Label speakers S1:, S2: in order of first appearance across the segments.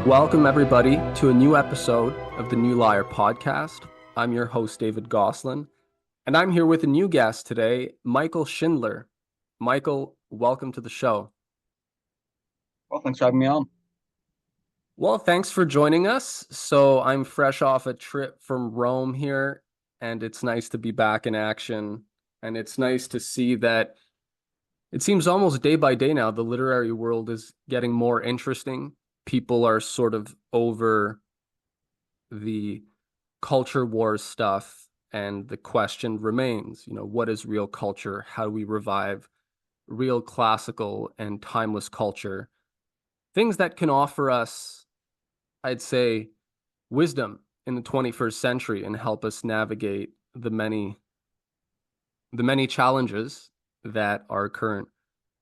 S1: Welcome, everybody, to a new episode of the new Lyre podcast. I'm your host, David Goslin, and I'm here with a new guest today, Michael Shindler. Michael, welcome to the show.
S2: Well, thanks for having me on.
S1: Well, thanks for joining us. So, I'm fresh off a trip from Rome here, and it's nice to be back in action. And it's nice to see that it seems almost day by day now, the literary world is getting more interesting. People are sort of over the culture wars stuff, and the question remains, what is real culture? How do we revive real classical and timeless culture? Things that can offer us, I'd say, wisdom in the 21st century and help us navigate the many challenges that our current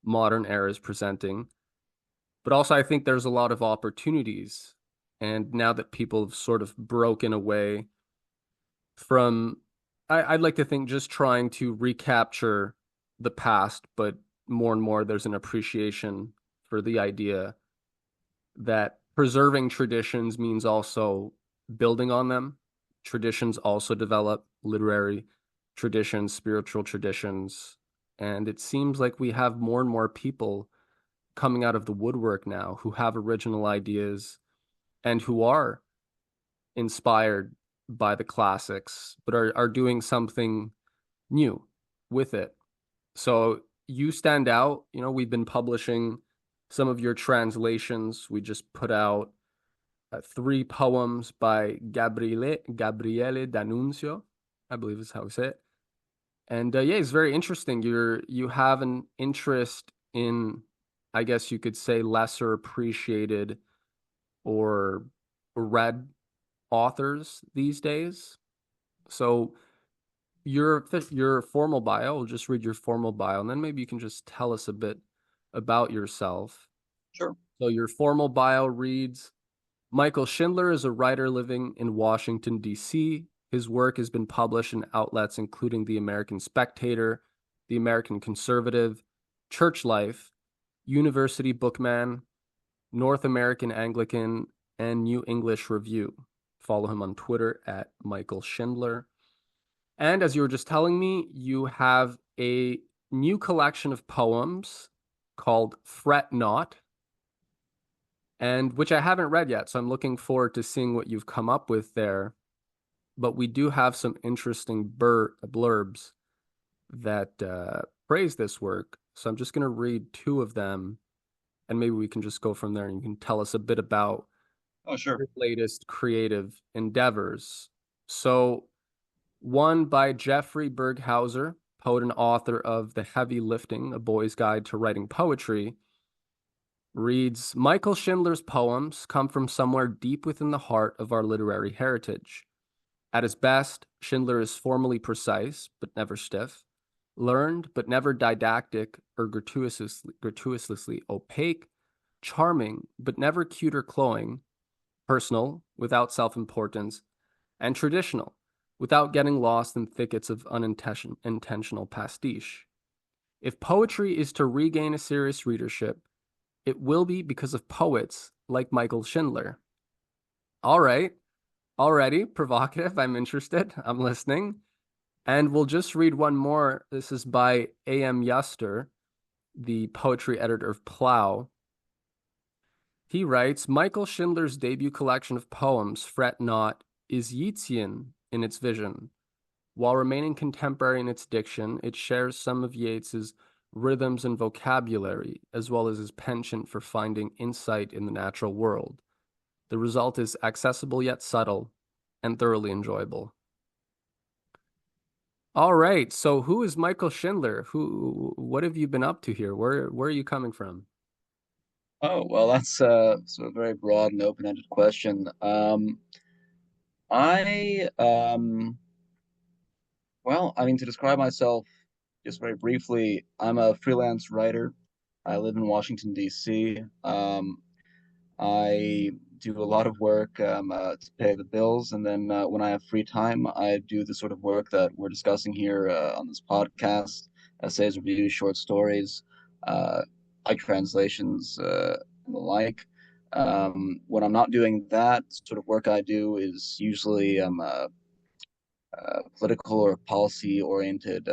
S1: modern era is presenting. But also, I think there's a lot of opportunities. And now that people have sort of broken away from, I'd like to think, just trying to recapture the past, but more and more there's an appreciation for the idea that preserving traditions means also building on them. Traditions also develop literary traditions, spiritual traditions, and it seems like we have more and more people coming out of the woodwork now who have original ideas and who are inspired by the classics, but are doing something new with it. So you stand out. We've been publishing some of your translations. We just put out three poems by Gabriele D'Annunzio, I believe is how we say it. And yeah, it's very interesting. You have an interest in, I guess you could say, lesser appreciated or read authors these days. So your formal bio, I'll just read your formal bio, and then maybe you can just tell us a bit about yourself.
S2: Sure.
S1: So your formal bio reads, Michael Shindler is a writer living in Washington, D.C. His work has been published in outlets including The American Spectator, The American Conservative, Church Life, University Bookman, North American Anglican, and New English Review. Follow him on Twitter at Michael Shindler. And as you were just telling me, you have a new collection of poems called Fret Not, and which I haven't read yet. So I'm looking forward to seeing what you've come up with there. But we do have some interesting blurbs that praise this work. So I'm just going to read two of them, and maybe we can just go from there and you can tell us a bit about
S2: Oh, sure.
S1: your latest creative endeavors. So, one by Jeffrey Berghauser, poet and author of The Heavy Lifting, A Boy's Guide to Writing Poetry, reads, Michael Schindler's poems come from somewhere deep within the heart of our literary heritage. At his best, Schindler is formally precise, but never stiff, learned, but never didactic or gratuitously opaque, charming, but never cute or cloying, personal, without self-importance, and traditional, without getting lost in thickets of unintentional pastiche. If poetry is to regain a serious readership, it will be because of poets like Michael Schindler. All right, already provocative. I'm interested. I'm listening. And we'll just read one more. This is by A.M. Yuster, the poetry editor of Plough. He writes, Michael Schindler's debut collection of poems, Fret Not, is Yeatsian in its vision. While remaining contemporary in its diction, it shares some of Yeats's rhythms and vocabulary, as well as his penchant for finding insight in the natural world. The result is accessible yet subtle and thoroughly enjoyable. All right, so who is Michael Schindler? What have you been up to here? Where are you coming from?
S2: Oh, well, that's sort of a very broad and open-ended question. I well, I mean, to describe myself just very briefly, I'm a freelance writer. I live in Washington, D.C. I do a lot of work to pay the bills, and then when I have free time, I do the sort of work that we're discussing here on this podcast: essays, reviews, short stories, like translations, and the like. When I'm not doing that sort of work, I do is usually political or policy oriented,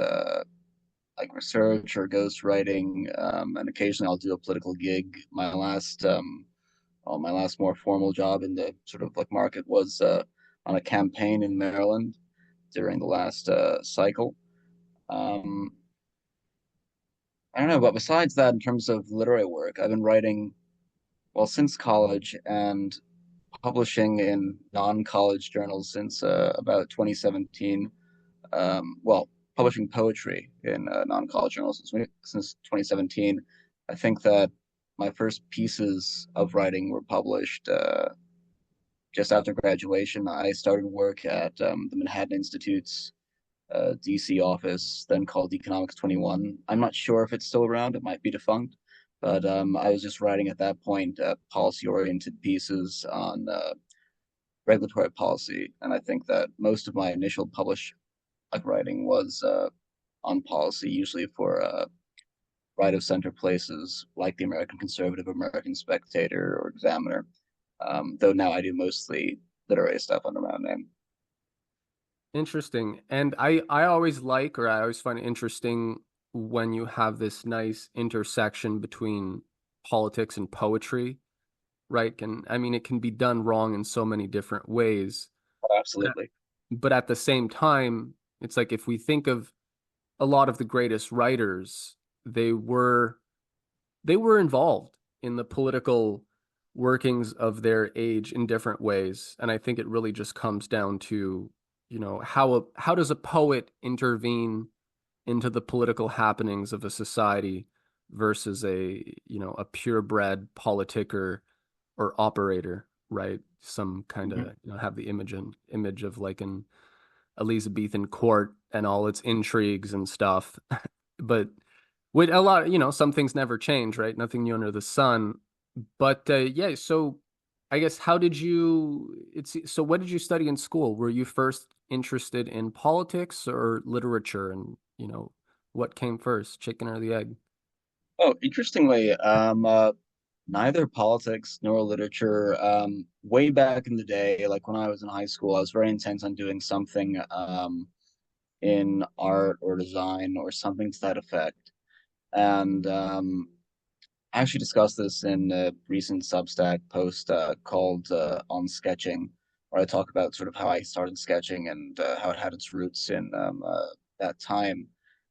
S2: like research or ghostwriting, and occasionally I'll do a political gig. My last more formal job in the sort of like market was on a campaign in Maryland during the last cycle. Um, I don't know, but besides that, in terms of literary work, I've been writing well since college and publishing in non-college journals since about 2017. Well, publishing poetry in non-college journals since 2017. I think that my first pieces of writing were published just after graduation. I started work at the Manhattan Institute's DC office, then called Economics 21. I'm not sure if it's still around, it might be defunct, but I was just writing at that point policy oriented pieces on regulatory policy. And I think that most of my initial published like writing was on policy, usually for right of center places like the American Conservative, American Spectator, or Examiner. Though now I do mostly literary stuff under my own name.
S1: Interesting. And I always like, or I always find it interesting when you have this nice intersection between politics and poetry, right? And I mean, it can be done wrong in so many different ways.
S2: Oh,
S1: But
S2: absolutely.
S1: but at the same time, it's like if we think of a lot of the greatest writers, they were they were involved in the political workings of their age in different ways. And I think it really just comes down to, how does a poet intervene into the political happenings of a society versus a purebred politic or operator, right? Some kind of,
S2: Mhm.
S1: have the image of like an Elizabethan court and all its intrigues and stuff. But with a lot, some things never change, right? Nothing new under the sun. But yeah, so I guess so what did you study in school? Were you first interested in politics or literature? And, what came first, chicken or the egg?
S2: Oh, interestingly, neither politics nor literature. Way back in the day, like when I was in high school, I was very intent on doing something in art or design or something to that effect. And I actually discussed this in a recent Substack post called On Sketching, where I talk about sort of how I started sketching and how it had its roots in that time.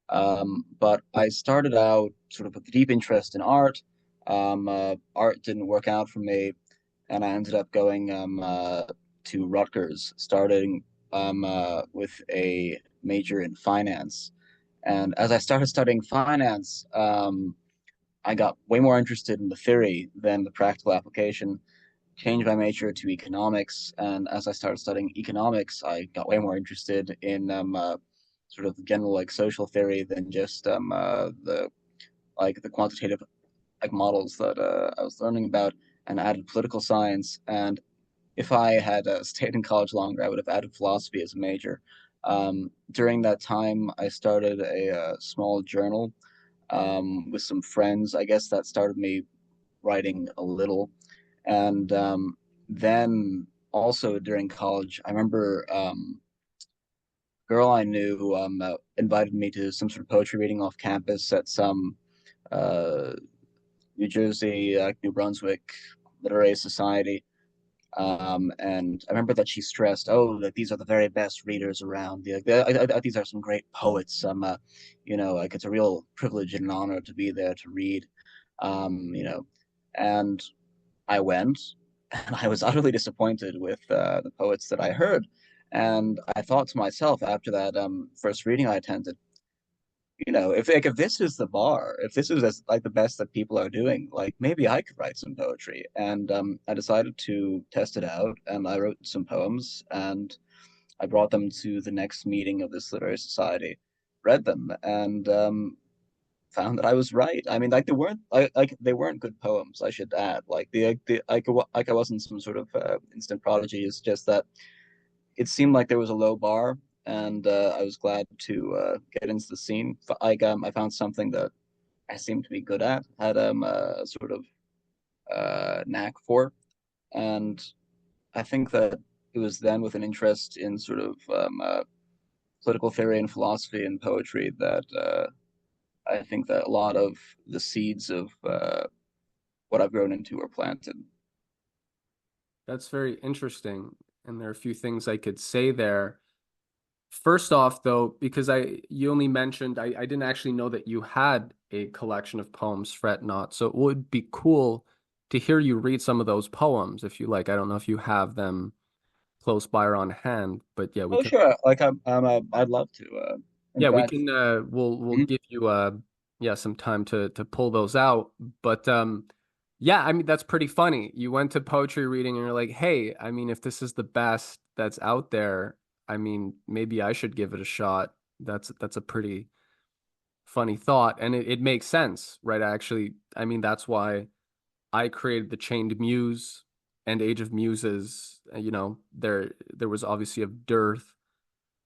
S2: But I started out sort of with a deep interest in art. Art didn't work out for me, and I ended up going to Rutgers, starting with a major in finance. And as I started studying finance, I got way more interested in the theory than the practical application, changed my major to economics. And as I started studying economics, I got way more interested in sort of general like social theory than just the quantitative like models that I was learning about, and added political science. And if I had stayed in college longer, I would have added philosophy as a major. During that time, I started a small journal with some friends. I guess that started me writing a little. And then also during college, I remember a girl I knew who invited me to some sort of poetry reading off campus at some uh, New Jersey, New Brunswick Literary Society. And I remember that she stressed, "Oh, that these are the very best readers around. These are some great poets. Like it's a real privilege and an honor to be there to read." Um, you know, and I went, and I was utterly disappointed with the poets that I heard. And I thought to myself after that first reading I attended, if this is the bar, if this is like the best that people are doing, like maybe I could write some poetry. And I decided to test it out, and I wrote some poems, and I brought them to the next meeting of this literary society, read them, and found that I was right. I mean, like they weren't good poems, I should add. Like I wasn't some sort of instant prodigy. It's just that it seemed like there was a low bar, and I was glad to get into the scene. I found something that I seemed to be good at, had a sort of knack for. And I think that it was then with an interest in sort of political theory and philosophy and poetry that I think that a lot of the seeds of what I've grown into were planted.
S1: That's very interesting. And there are a few things I could say there. First off, though, because you only mentioned I didn't actually know that you had a collection of poems, Fret Not. So it would be cool to hear you read some of those poems if you like. I don't know if you have them close by or on hand, but yeah, we
S2: Oh,
S1: can
S2: sure. Like I'd love to. In
S1: yeah, we
S2: fact,
S1: can we'll
S2: mhm.
S1: give you yeah, some time to pull those out. But yeah, I mean that's pretty funny. You went to poetry reading and you're like, "Hey, I mean if this is the best that's out there, I mean maybe I should give it a shot." That's a pretty funny thought and it makes sense, right? Actually, I mean that's why I created the Chained Muse and Age of Muses. You know, there was obviously a dearth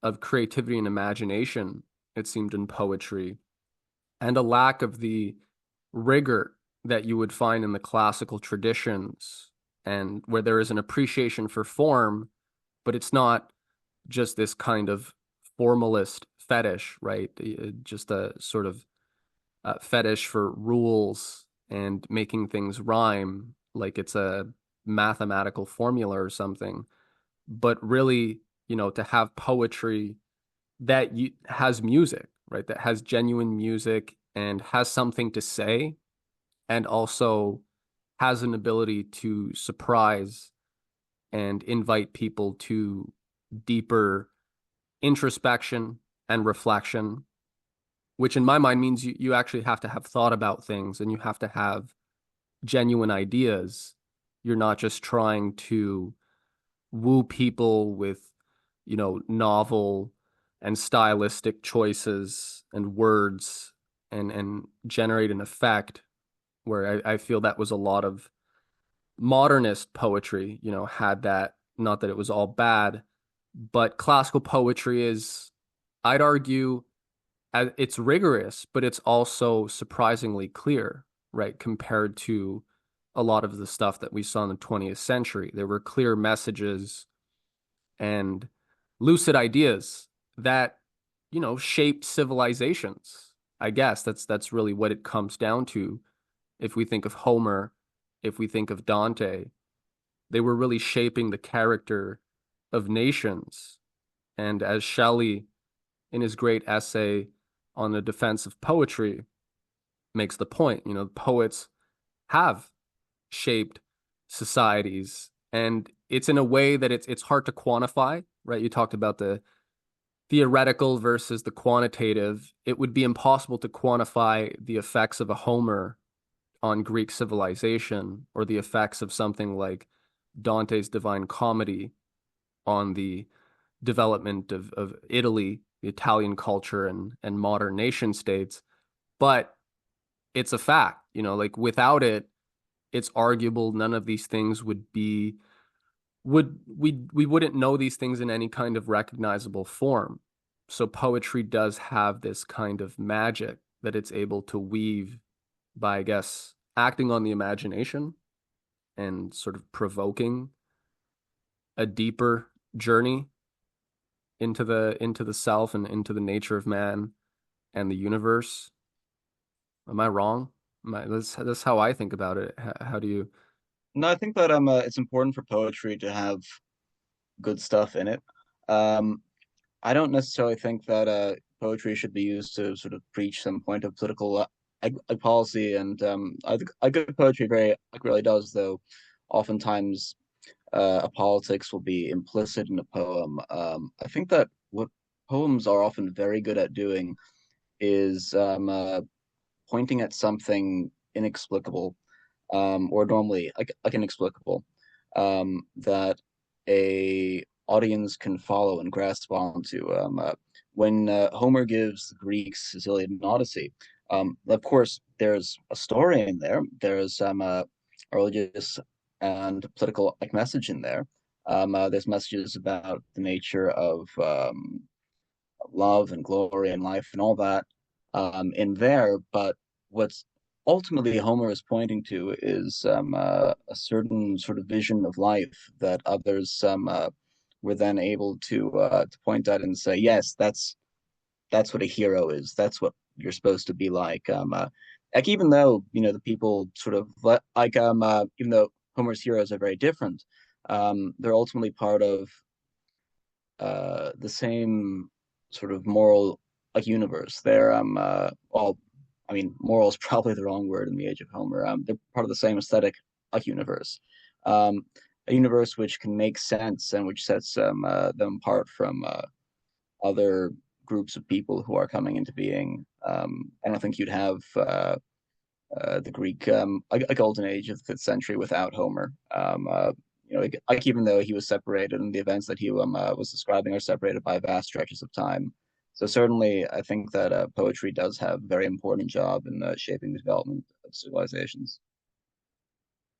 S1: of creativity and imagination, it seemed, in poetry, and a lack of the rigor that you would find in the classical traditions, and where there is an appreciation for form, but it's not just this kind of formalist fetish, right? Just a sort of fetish for rules and making things rhyme like it's a mathematical formula or something, but really, you know, to have poetry that has music, right? That has genuine music and has something to say, and also has an ability to surprise and invite people to deeper introspection and reflection, which in my mind means you actually have to have thought about things and you have to have genuine ideas. You're not just trying to woo people with, you know, novel and stylistic choices and words and generate an effect where I feel that was a lot of modernist poetry, you know, had that, not that it was all bad, but classical poetry is, I'd argue, it's rigorous, but it's also surprisingly clear, right? Compared to a lot of the stuff that we saw in the 20th century. There were clear messages and lucid ideas that, you know, shaped civilizations. I guess that's really what it comes down to. If we think of Homer, if we think of Dante, they were really shaping the character of nations. And as Shelley, in his great essay on the defense of poetry, makes the point, you know, poets have shaped societies, and it's in a way that it's hard to quantify, right? You talked about the theoretical versus the quantitative. It would be impossible to quantify the effects of a Homer on Greek civilization or the effects of something like Dante's Divine Comedy on the development of Italy, the Italian culture and modern nation states. But it's a fact, you know, like without it, it's arguable none of these things would be we wouldn't know these things in any kind of recognizable form. So poetry does have this kind of magic that it's able to weave by, I guess, acting on the imagination and sort of provoking a deeper journey into the self and into the nature of man and the universe. Am I wrong? That's how I think about it. How do you?
S2: No, I think that it's important for poetry to have good stuff in it. Um, I don't necessarily think that poetry should be used to sort of preach some point of political policy, and I think a good poetry very like really does though. Oftentimes, a politics will be implicit in a poem. I think that what poems are often very good at doing is pointing at something inexplicable, or normally like inexplicable, that a audience can follow and grasp onto. When Homer gives the Greeks his Iliad and Odyssey, of course, there's a story in there. There's a religious and political like message in there. There's messages about the nature of love and glory and life and all that in there. But what's ultimately Homer is pointing to is a certain sort of vision of life that others were then able to point at and say, yes, that's what a hero is. That's what you're supposed to be like. Like even though the people sort of like even though Homer's heroes are very different, they're ultimately part of the same sort of moral like universe. They're well, I mean, moral is probably the wrong word in the age of Homer. They're part of the same aesthetic like universe, um, a universe which can make sense and which sets them apart from other groups of people who are coming into being. I don't think you'd have the Greek a golden age of the fifth century without Homer. Like even though he was separated, and the events that he was describing are separated by vast stretches of time. So certainly, I think that poetry does have a very important job in shaping the development of civilizations.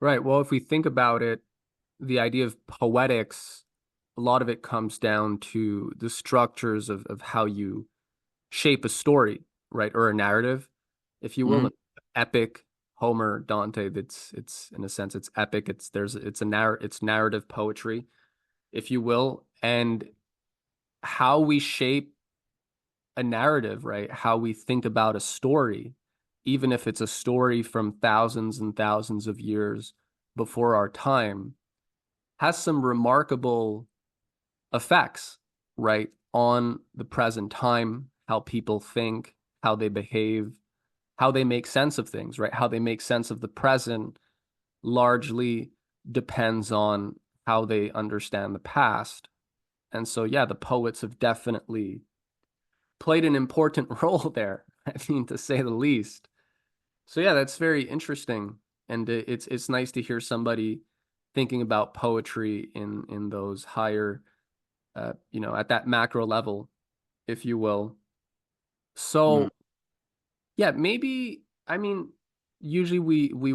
S1: Right. Well, if we think about it, the idea of poetics, a lot of it comes down to the structures of how you shape a story, right? Or a narrative, if you will.
S2: Hmm.
S1: An epic, Homer, Dante, it's in a sense it's epic. It's narrative poetry, if you will. And how we shape a narrative, right? How we think about a story, even if it's a story from thousands and thousands of years before our time, has some remarkable effects, right, on the present time, how people think, how they behave, how they make sense of things, right? How they make sense of the present largely depends on how they understand the past. And so, yeah, the poets have definitely played an important role there, I mean, to say the least. So, yeah, that's very interesting. And it's nice to hear somebody thinking about poetry in those higher at that macro level, if you will.
S2: Hmm.
S1: So yeah, maybe I mean, usually we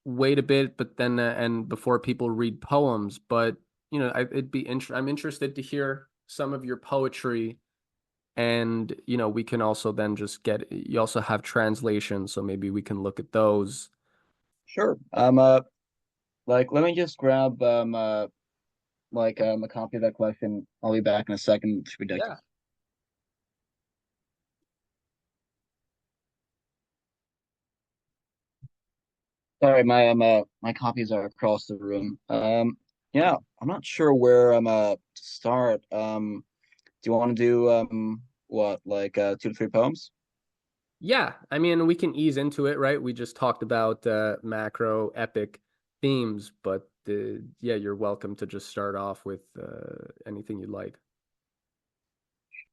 S1: wait a bit, but then and before people read poems, but I'm interested to hear some of your poetry, and we can also then just get you also have translations, so maybe we can look at those.
S2: Sure. Like let me just grab a copy of that question. I'll be back in a second. It's
S1: Yeah.
S2: ridiculous. Sorry, my copies are across the room. Yeah, I'm not sure where to start. Do you want to do what like two to three poems?
S1: Yeah, I mean, we can ease into it, right? We just talked about macro epic themes, but yeah, you're welcome to just start off with anything you'd like.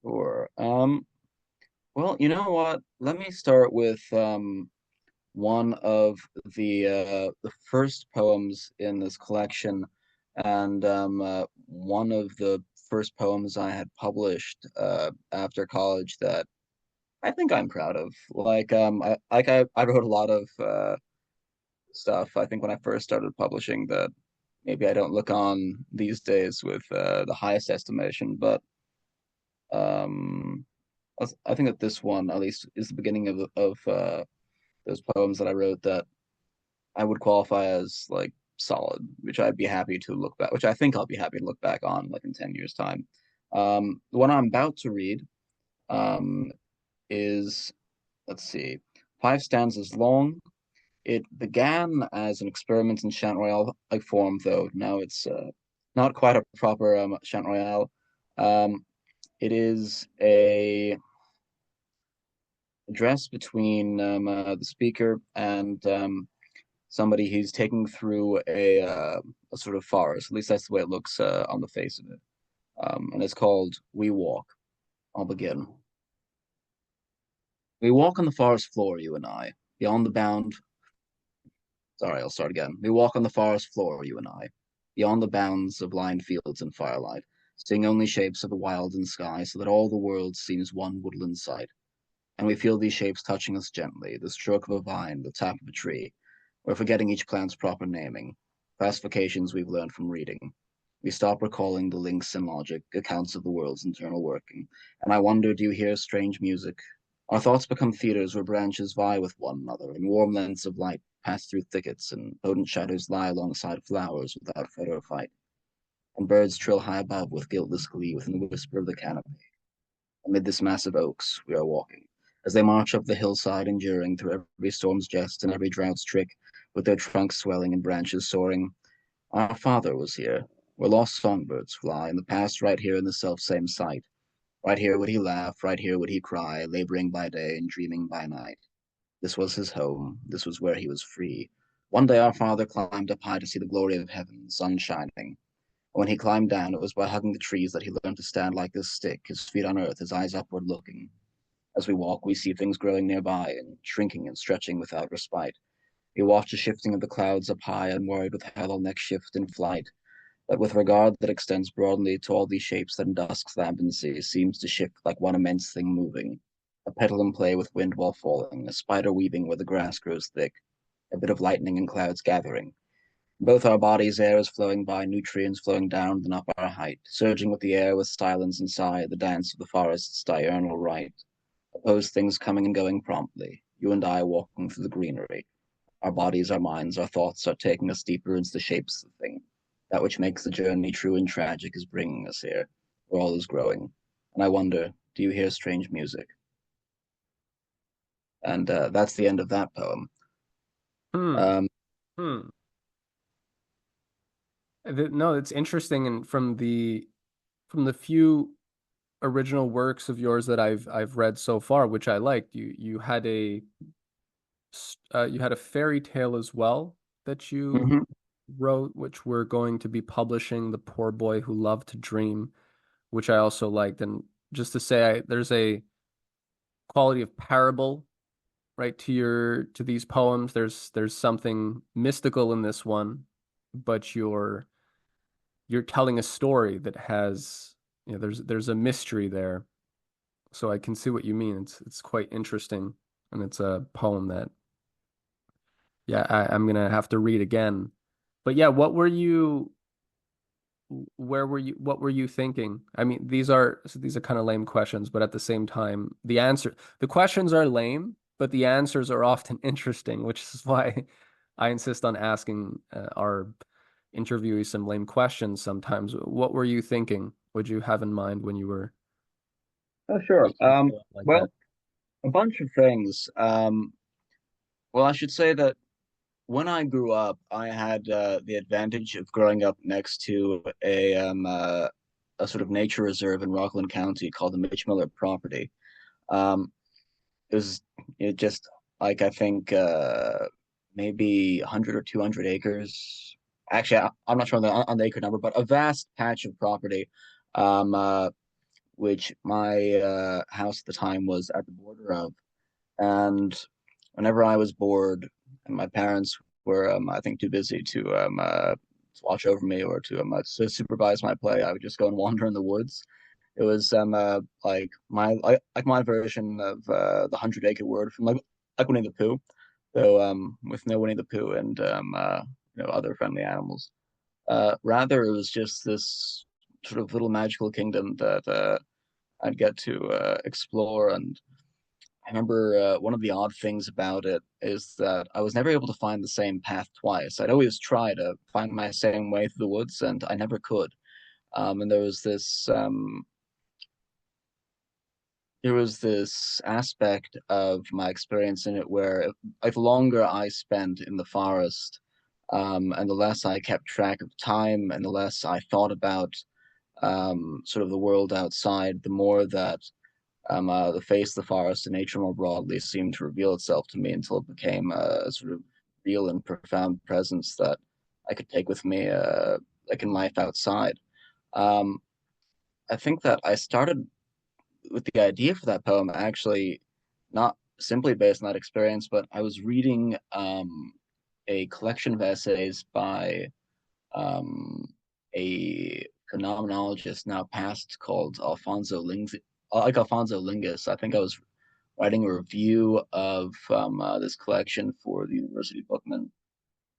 S2: Or well, you know what? Let me start with one of the first poems in this collection, and one of the first poems I had published after college that I think I'm proud of. I wrote a lot of stuff. I think when I first started publishing that maybe I don't look on these days with the highest estimation, but um, I think that this one at least is the beginning of those poems that I wrote that I would qualify as like solid, which I'd be happy to look back, which I think I'll be happy to look back on like in 10 years time. The one I'm about to read um, is, let's see, five stanzas long. It began as an experiment in chant royale like form, though now it's not quite a proper chant royale. Um, it is a address between the speaker and somebody who's taking through a sort of forest. At least that's the way it looks on the face of it. And it's called "We Walk." I'll begin. We walk on the forest floor, you and I, beyond the bound. Sorry, I'll start again. We walk on the forest floor, you and I, beyond the bounds of lined fields and firelight, seeing only shapes of the wild and sky, so that all the world seems one woodland sight. And we feel these shapes touching us gently, the stroke of a vine, the tap of a tree. We're forgetting each plant's proper naming, classifications we've learned from reading. We stop recalling the links in logic, accounts of the world's internal working. And I wonder, do you hear strange music? Our thoughts become theaters where branches vie with one another, and warm lengths of light pass through thickets, and potent shadows lie alongside flowers without fight or fight, and birds trill high above with guiltless glee within the whisper of the canopy. Amid this mass of oaks we are walking, as they march up the hillside, enduring through every storm's jest and every drought's trick, with their trunks swelling and branches soaring. Our father was here, where lost songbirds fly, in the past right here in the self-same sight. Right here would he laugh, right here would he cry, laboring by day and dreaming by night. This was his home, this was where he was free. One day our father climbed up high to see the glory of heaven, the sun shining. When he climbed down, it was by hugging the trees that he learned to stand like this stick, his feet on earth, his eyes upward looking. As we walk, we see things growing nearby and shrinking and stretching without respite. We watch the shifting of the clouds up high, unworried with how they'll next shift in flight. But with regard that extends broadly to all these shapes that in dusk's lambency seems to shift like one immense thing moving. A petal in play with wind while falling, a spider weaving where the grass grows thick, a bit of lightning and clouds gathering. Both our bodies, air is flowing by, nutrients flowing down and up our height, surging with the air with silence and sigh, the dance of the forest's diurnal rite. Opposed things coming and going promptly, you and I walking through the greenery. Our bodies, our minds, our thoughts are taking us deeper into the shapes of the thing. That which makes the journey true and tragic is bringing us here, where all is growing. And I wonder, do you hear strange music? And that's the end of that poem.
S1: Hmm.
S2: Um,
S1: Hmm. No, it's interesting, and from the few original works of yours that I've read so far, which I liked, you had a fairy tale as well that you
S2: mhm.
S1: wrote, which we're going to be publishing, The Poor Boy Who Loved to Dream, which I also liked. And just to say, there's a quality of parable, right, to these poems. There's something mystical in this one, but you're telling a story that has, there's a mystery there. So I can see what you mean. It's quite interesting, and it's a poem that, yeah, I'm gonna have to read again. But yeah, what were you thinking? I mean, these are kind of lame questions, but at the same time, the questions are lame, but the answers are often interesting, which is why I insist on asking our interviewees some lame questions sometimes. What were you thinking? Would you have in mind when you were
S2: Oh, sure.
S1: like that?
S2: Well, a bunch of things. Well, I should say that when I grew up, I had the advantage of growing up next to a sort of nature reserve in Rockland County called the Mitch Miller property. Um, it was it just like I think maybe 100 or 200 acres. Actually, I'm not sure on the acre number, but a vast patch of property, um, uh, which my house at the time was at the border of. And whenever I was bored and my parents were, I think, too busy to watch over me or to supervise my play, I would just go and wander in the woods. It was like my version of the Hundred Acre Wood from like Winnie the Pooh, though with no Winnie the Pooh and other friendly animals. Rather, it was just this sort of little magical kingdom that I'd get to explore. And I remember one of the odd things about it is that I was never able to find the same path twice. I'd always try to find my same way through the woods, and I never could. And there was this aspect of my experience in it where, like, the longer I spent in the forest, and the less I kept track of time, and the less I thought about sort of the world outside, the more that the face of the forest and nature more broadly seemed to reveal itself to me until it became a sort of real and profound presence that I could take with me, like in life outside. Um, I think that I started with the idea for that poem actually not simply based on that experience, but I was reading a collection of essays by um, a phenomenologist now passed called Alfonso Lingus. I think I was writing a review of this collection for the University Bookman.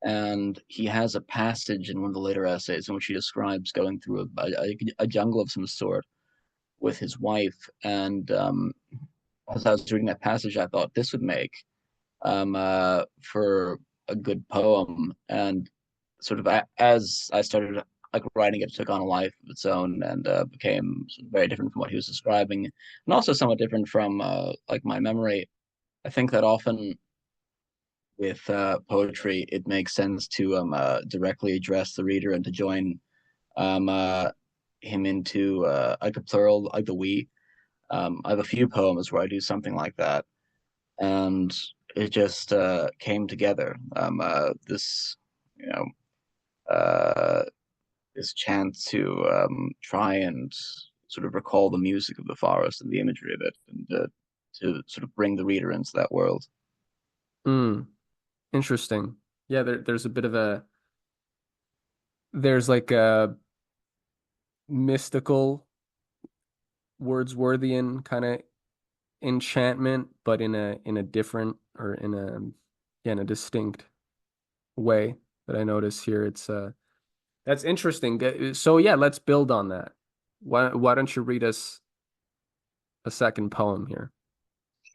S2: And he has a passage in one of the later essays in which he describes going through a jungle of some sort with his wife. And as I was reading that passage, I thought this would make for a good poem. And sort of as I started like writing it, took on a life of its own and became sort of very different from what he was describing, and also somewhat different from like my memory. I think that often with poetry, it makes sense to directly address the reader and to join um, uh, him into like a plural, like the we. I have a few poems where I do something like that, and it just came together. This, you know, uh, this chance to try and sort of recall the music of the forest and the imagery of it, and to sort of bring the reader into that world.
S1: Mm, interesting. Yeah, there's a bit of there's like a mystical Wordsworthian kind of enchantment, but in a different or in a yeah, in a distinct way that I notice here. It's that's interesting. So yeah, let's build on that. Why don't you read us a second poem here?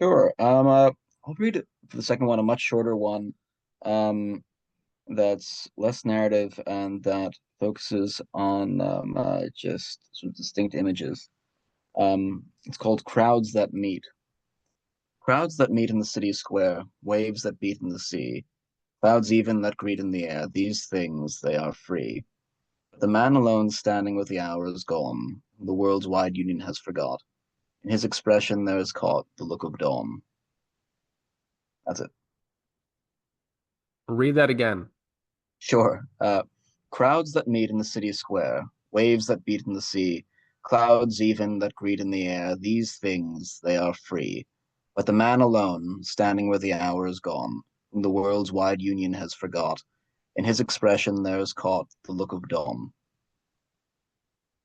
S2: Sure. I'll read it for the second one, a much shorter one, um, that's less narrative and that focuses on just sort of distinct images. It's called Crowds That Meet. Crowds that meet in the city square, waves that beat in the sea, clouds even that greet in the air, these things they are free. The man alone standing with the hours gone, the world's wide union has forgot. In his expression there is caught the look of dawn. That's it.
S1: Read that again.
S2: Sure. Crowds that meet in the city square, waves that beat in the sea, clouds even that greet in the air, these things they are free. But the man alone, standing where the hour is gone, whom the world's wide union has forgot, in his expression there is caught the look of dawn.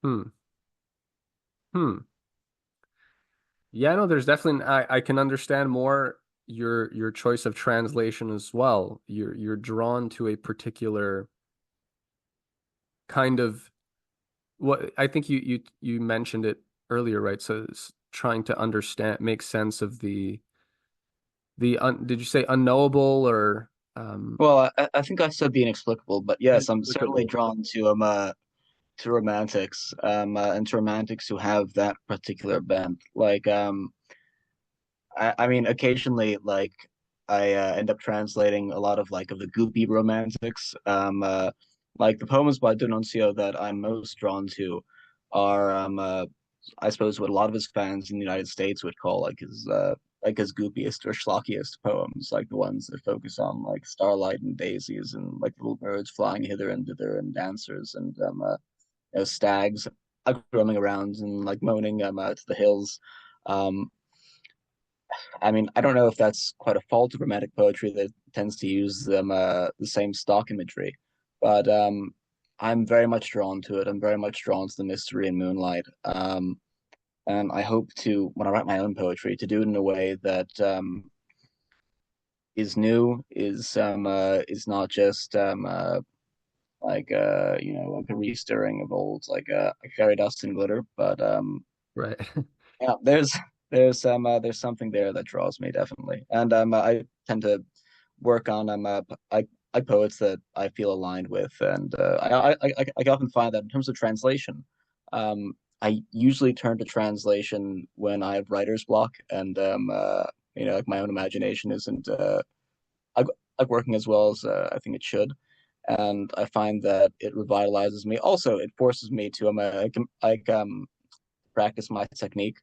S1: Hmm. Hmm. Yeah, no, there's definitely I can understand more your choice of translation as well. You're drawn to a particular kind of what I think you mentioned it earlier, right? So it's trying to understand, make sense of the did you say unknowable or
S2: Well, I think I said the inexplicable, but yes, I'm certainly
S1: inexplicable?
S2: drawn to romantics, and to romantics who have that particular bent. Like I mean, occasionally, like I end up translating a lot of like of the goopy romantics. Like the poems by D'Annunzio that I'm most drawn to are, I suppose, what a lot of his fans in the United States would call like his goopiest or schlockiest poems, like the ones that focus on like starlight and daisies and like little birds flying hither and thither and dancers and stags roaming around and like moaning to the hills. Um, I mean, I don't know if that's quite a fault of romantic poetry that tends to use the same stock imagery, but I'm very much drawn to it. I'm very much drawn to the mystery and moonlight. And I hope to, when I write my own poetry, to do it in a way that is new, is not just like a restirring of old like fairy dust and glitter, but
S1: Right.
S2: yeah, there's something there that draws me definitely, and I tend to work on I poets that I feel aligned with, and I often find that in terms of translation, I usually turn to translation when I have writer's block, and like my own imagination isn't like, like working as well as I think it should. And I find that it revitalizes me. Also, it forces me to practice my technique.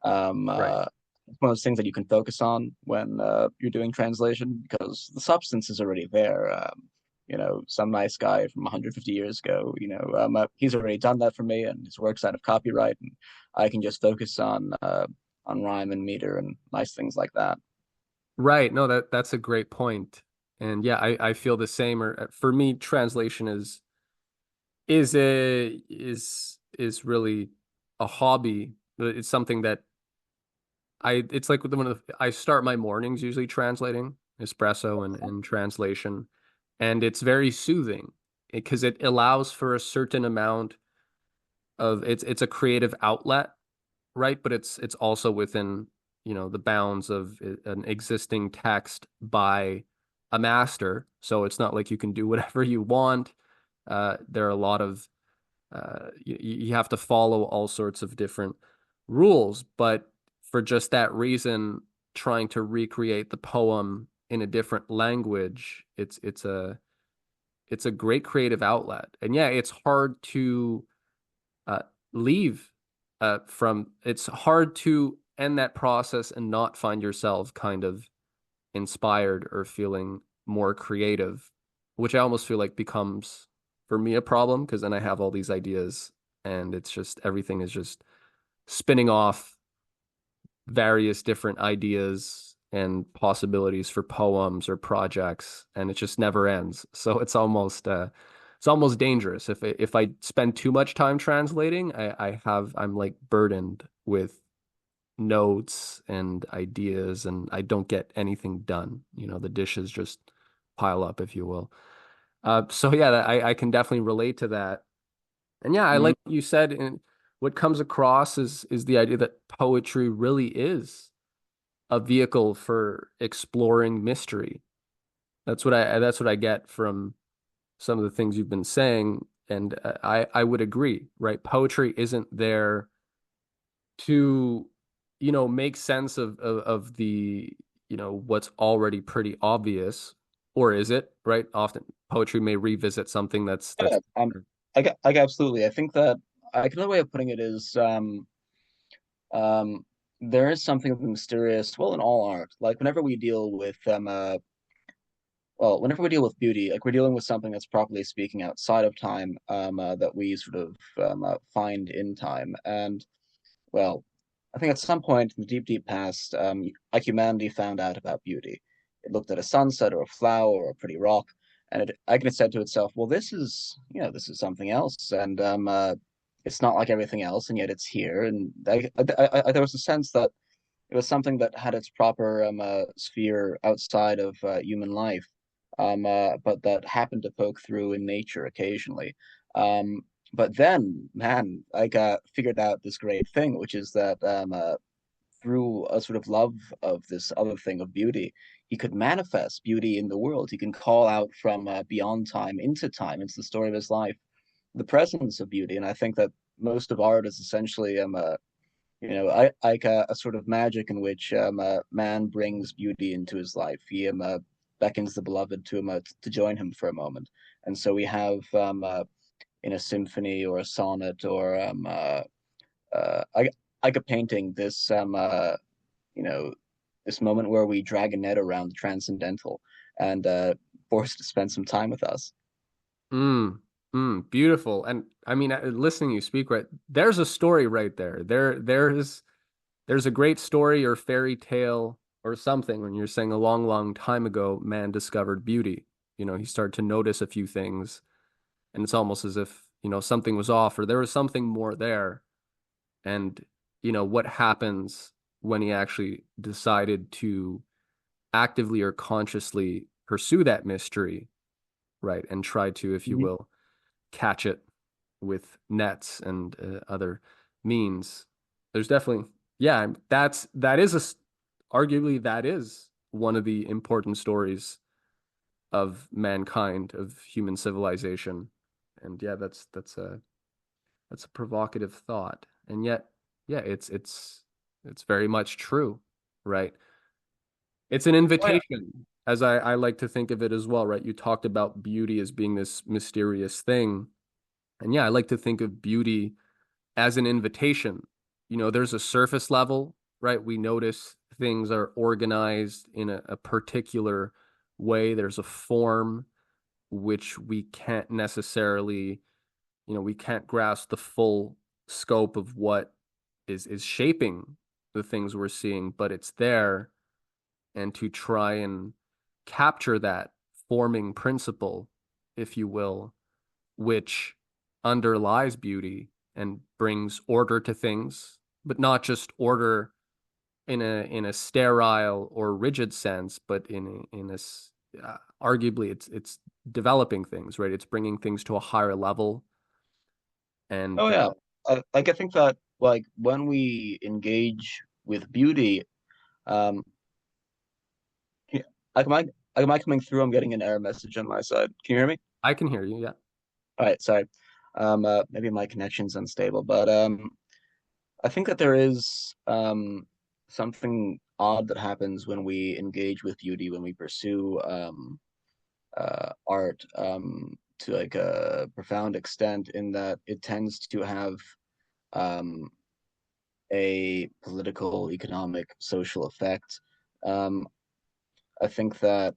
S1: Right.
S2: It's one of those things that you can focus on when you're doing translation because the substance is already there. Some nice guy from 150 years ago, he's already done that for me, and his work's out of copyright, and I can just focus on rhyme and meter and nice things like that.
S1: Right. No, that's a great point. And yeah, I feel the same. Or for me, translation is really a hobby. It's something that it's like one of I start my mornings usually translating espresso and translation, and it's very soothing because it allows for a certain amount of it's a creative outlet, right? But it's also within the bounds of an existing text by a master. So it's not like you can do whatever you want. There are a lot of you have to follow all sorts of different rules, but for just that reason, trying to recreate the poem in a different language, it's a great creative outlet. And yeah, it's hard to uh, leave from it's hard to end that process and not find yourself kind of inspired or feeling more creative, which I almost feel like becomes for me a problem because then I have all these ideas and it's just everything is just spinning off various different ideas and possibilities for poems or projects, and it just never ends. So it's almost dangerous. If I spend too much time translating, I'm like burdened with notes and ideas, and I don't get anything done. The dishes just pile up, if you will. So yeah, I can definitely relate to that. And yeah, I
S2: Mhm.
S1: like what you said, and what comes across is the idea that poetry really is a vehicle for exploring mystery. That's what I get from some of the things you've been saying, and I would agree, right? Poetry isn't there to, make sense of the, what's already pretty obvious, or is it, right? Often poetry may revisit something that's
S2: Yeah, absolutely. I think that another way of putting it is um, there is something of the mysterious, well, in all art. Like whenever we deal with beauty, like we're dealing with something that's properly speaking outside of time, that we sort of find in time. And well, I think at some point in the deep, deep past, like humanity found out about beauty. It looked at a sunset or a flower or a pretty rock, and it said to itself, "Well, this is something else, and it's not like everything else, and yet it's here." And there was a sense that it was something that had its proper sphere outside of human life, but that happened to poke through in nature occasionally. Um, but then, man, I got figured out this great thing, which is that through a sort of love of this other thing of beauty, he could manifest beauty in the world. He can call out from beyond time into time, into the story of his life, the presence of beauty. And I think that most of art is essentially like a sort of magic in which man brings beauty into his life. He beckons the beloved to him to join him for a moment, and so we have in a symphony or a sonnet or like a painting you know this moment where we drag a net around the transcendental and forced to spend some time with us.
S1: Mm, beautiful. And I mean, listening to you speak, right, there's a story right there. There's a great story or fairy tale or something when you're saying a long, long time ago, man discovered beauty. He started to notice a few things, and it's almost as if, something was off or there was something more there. And, what happens when he actually decided to actively or consciously pursue that mystery, right? And try to, if you
S2: Mhm.
S1: will, catch it with nets and other means. There's definitely, yeah, arguably that is one of the important stories of mankind, of human civilization. And yeah, that's a provocative thought. And yet, yeah, it's very much true, right? It's an
S2: Oh yeah.
S1: invitation, as I like to think of it as well, right? You talked about beauty as being this mysterious thing. And yeah, I like to think of beauty as an invitation. There's a surface level, right? We notice things are organized in a particular way. There's a form which we can't necessarily, we can't grasp the full scope of what is shaping the things we're seeing, but it's there. And to try and capture that forming principle, if you will, which underlies beauty and brings order to things, but not just order in a sterile or rigid sense, but arguably it's developing things, right? It's bringing things to a higher level, and
S2: Oh yeah. I think that like when we engage with beauty, Um, yeah, am I coming through? I'm getting an error message on my side. Can you hear me?
S1: I can hear you. Yeah.
S2: All right, sorry. Maybe my connection's unstable, but I think that there is something odd that happens when we engage with beauty, when we pursue art to like a profound extent, in that it tends to have um, a political, economic, social effect. Um, I think that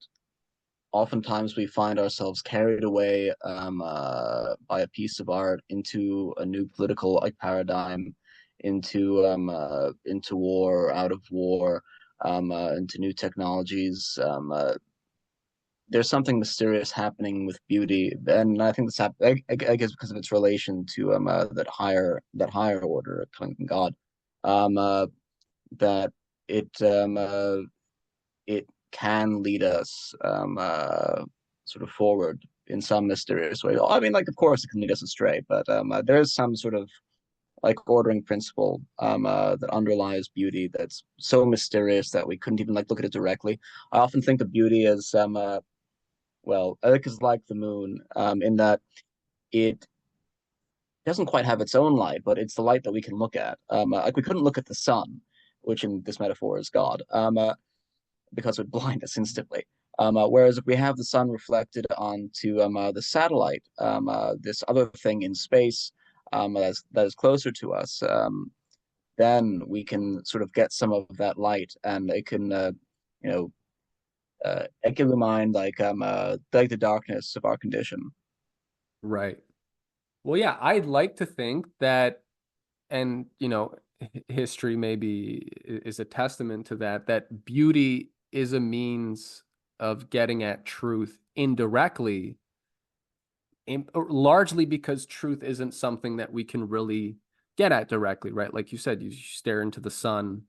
S2: oftentimes we find ourselves carried away by a piece of art into a new political like paradigm, into war, out of war, into new technologies. There's something mysterious happening with beauty, and I think I guess because of its relation to that higher order coming from God, um, uh, that it it can lead us sort of forward in some mysterious way. I mean, like of course it can lead us astray, but there is some sort of like ordering principle that underlies beauty that's so mysterious that we couldn't even like look at it directly. I often think of beauty as well, I think it's like the moon, in that it doesn't quite have its own light, but it's the light that we can look at. Like we couldn't look at the sun, which in this metaphor is God, because it would blind us instantly. Whereas if we have the sun reflected onto the satellite, this other thing in space that is closer to us, then we can sort of get some of that light, and it can, you know, it can illumine like the darkness of our condition.
S1: Right. Well, yeah, I'd like to think that, and history maybe is a testament to that, that beauty is a means of getting at truth indirectly, largely because truth isn't something that we can really get at directly, right? Like you said, you stare into the sun,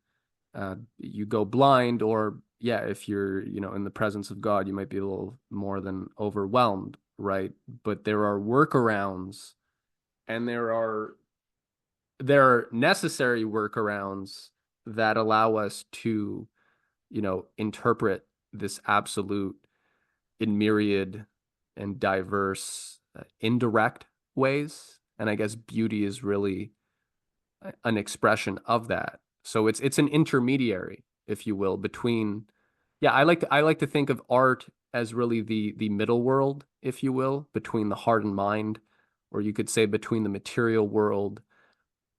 S1: you go blind, or yeah, if you're, in the presence of God, you might be a little more than overwhelmed, right? But there are workarounds, and there are necessary workarounds that allow us to, interpret this absolute in myriad and diverse, indirect ways. And I guess beauty is really an expression of that. So it's an intermediary, if you will, between, yeah, I like to think of art as really the middle world, if you will, between the heart and mind, or you could say between the material world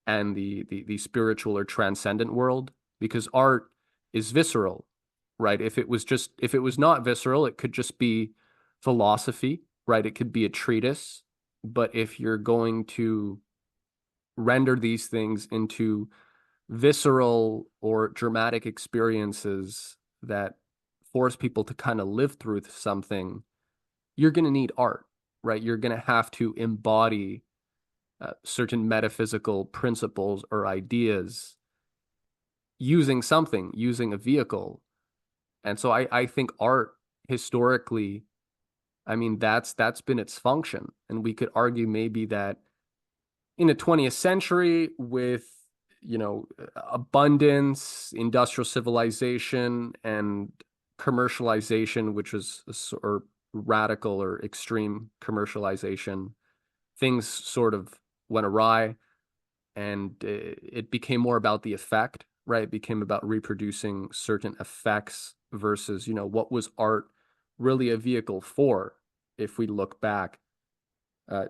S1: and the spiritual or transcendent world, because art is visceral, right? If it was not visceral, it could just be philosophy, right? It could be a treatise. But if you're going to render these things into visceral or dramatic experiences that force people to kind of live through something, you're going to need art, right? You're going to have to embody certain metaphysical principles or ideas using something, using a vehicle. And so I think art historically, I mean, that's been its function. And we could argue maybe that in the 20th century with, abundance, industrial civilization, and commercialization, which was or radical or extreme commercialization, things sort of went awry, and it became more about the effect, right? It became about reproducing certain effects versus, what was art really a vehicle for? If we look back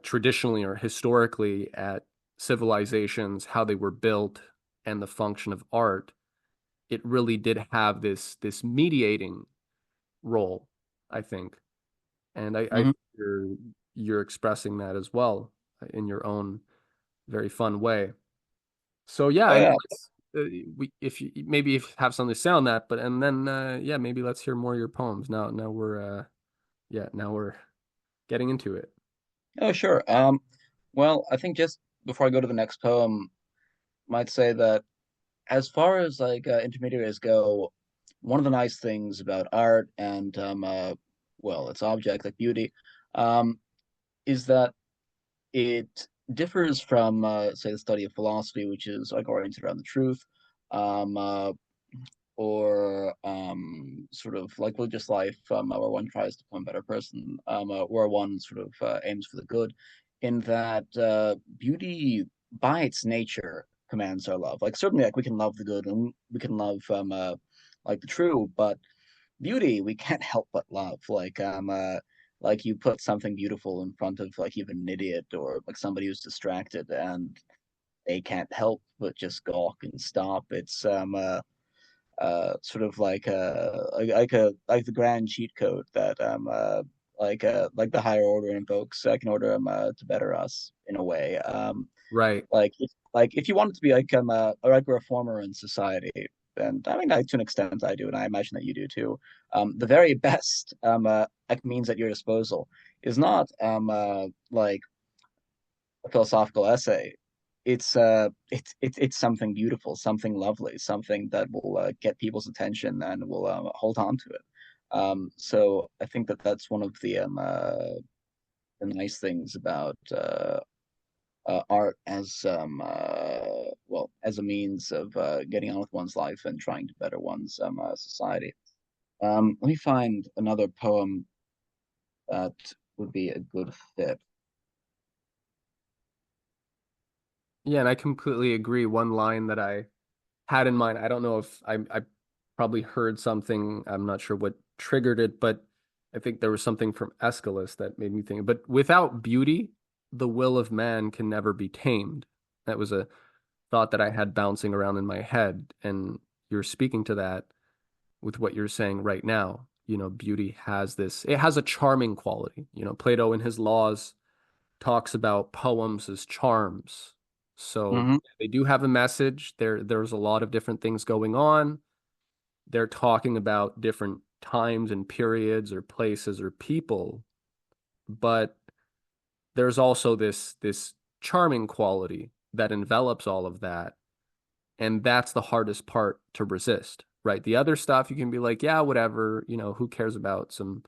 S1: traditionally or historically at civilizations, how they were built, and the function of art, it really did have this mediating role, I think. And I
S2: Hmm.
S1: think you're expressing that as well in your own very fun way. So yeah,
S2: Oh
S1: I mean,
S2: yeah.
S1: we if you maybe if you have something to say on that, but and then yeah, maybe let's hear more of your poems. Now we're yeah, now we're getting into it.
S2: Oh sure. Well, I think just before I go to the next poem, might say that as far as like intermediaries go, one of the nice things about art and well, its object like beauty, um, is that it differs from say the study of philosophy, which is like oriented around the truth. Um, uh, or sort of like religious life, where one tries to become a better person, where one sort of aims for the good, in that beauty by its nature commands our love. Like certainly, like we can love the good and we can love like the true, but beauty we can't help but love. Like you put something beautiful in front of like even an idiot or like somebody who's distracted, and they can't help but just gawk and stop. It's sort of like the grand cheat code that like the higher order invokes second order to better us in a way.
S1: Right.
S2: Like if you wanted to be like a reformer in society, and I mean like, to an extent I do, and I imagine that you do too. The very best like means at your disposal is not like a philosophical essay. It's something beautiful, something lovely, something that will get people's attention and will hold on to it. So I think that that's one of the nice things about art as well as a means of getting on with one's life and trying to better one's society. Let me find another poem that would be a good fit.
S1: Yeah, and I completely agree. One line that I had in mind, I don't know if I probably heard something, I'm not sure what triggered it, but I think there was something from Aeschylus that made me think. But without beauty, the will of man can never be tamed. That was a thought that I had bouncing around in my head, and you're speaking to that with what you're saying right now. Beauty has this, it has a charming quality. Plato in his Laws talks about poems as charms. So
S2: Hmm.
S1: they do have a message. There's a lot of different things going on. They're talking about different times and periods or places or people, but there's also this charming quality that envelops all of that. And that's the hardest part to resist, right? The other stuff you can be like, yeah, whatever, who cares about some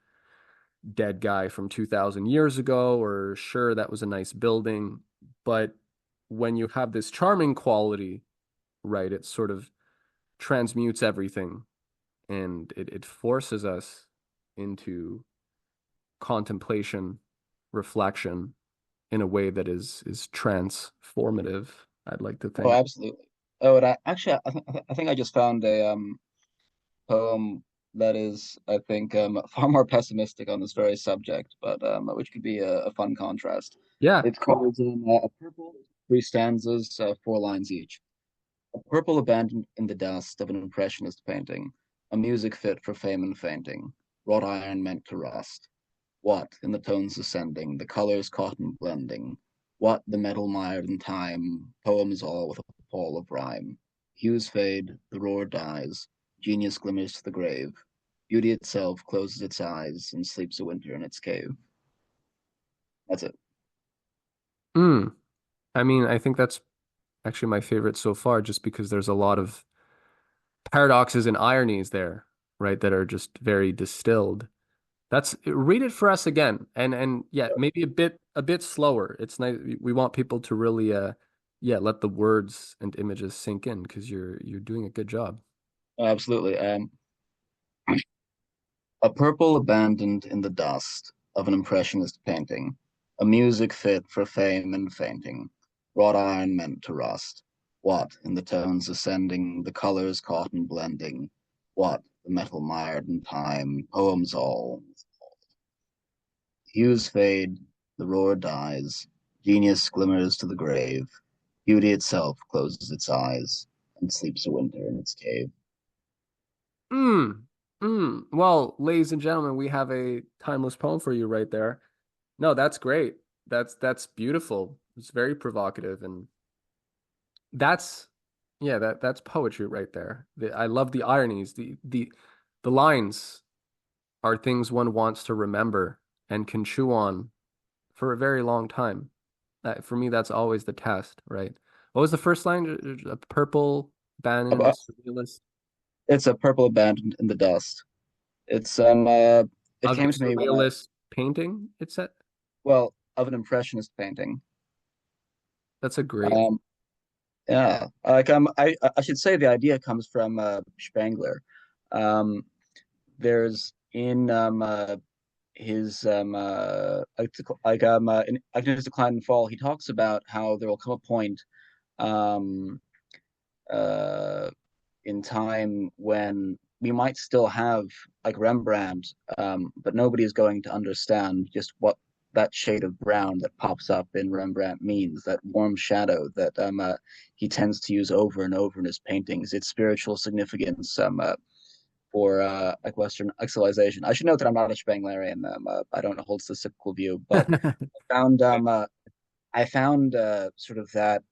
S1: dead guy from 2000 years ago, or sure, that was a nice building. But when you have this charming quality, right, it sort of transmutes everything, and it forces us into contemplation, reflection in a way that is transformative, I'd like to
S2: Oh,
S1: think.
S2: absolutely. Oh, and I think I just found a poem that is, I think, far more pessimistic on this very subject, but which could be a fun contrast.
S1: Yeah.
S2: It's called A Purple, three stanzas, four lines each. A purple abandoned in the dust of an impressionist painting, a music fit for fame and fainting, wrought iron meant to rust. What, in the tones ascending, the colors cotton blending, what the metal mired in time, poems all with a pall of rhyme. Hues fade, the roar dies, genius glimmers to the grave. Beauty itself closes its eyes and sleeps a winter in its cave. That's it.
S1: Mm. I mean, I think that's actually my favorite so far, just because there's a lot of paradoxes and ironies there, right, that are just very distilled. That's read it for us again, and yeah, maybe a bit slower. It's nice. We want people to really yeah, let the words and images sink in because you're doing a good job.
S2: Absolutely. A purple abandoned in the dust of an impressionist painting, a music fit for fame and fainting, wrought iron meant to rust. What, in the tones ascending, the colors caught and blending, what, the metal mired in time, poems all. Hues fade, the roar dies, genius glimmers to the grave, beauty itself closes its eyes and sleeps a winter in its cave.
S1: Mm, Well, ladies and gentlemen, we have a timeless poem for you right there. No, that's great. That's beautiful. It's very provocative, and that's yeah, that's poetry right there. I love the ironies. The lines are things one wants to remember and can chew on for a very long time. For me, that's always the test, right? What was the first line? A purple abandoned in a
S2: Uh,
S1: surrealist
S2: It's a purple abandoned in the dust. It's it
S1: of a
S2: came to me when I
S1: surrealist painting. It's a
S2: well of an impressionist painting.
S1: That's a great
S2: Um,
S1: line.
S2: Yeah, I should say the idea comes from Spengler. Um, there's in his in Ignition's Decline and Fall, he talks about how there will come a point um uh in time when we might still have like Rembrandt, but nobody is going to understand just what that shade of brown that pops up in Rembrandt means, that warm shadow that he tends to use over and over in his paintings, its spiritual significance for like Western exilization. I should note that I'm not a Spenglerian. I don't hold the cyclical view, but I found I found sort of that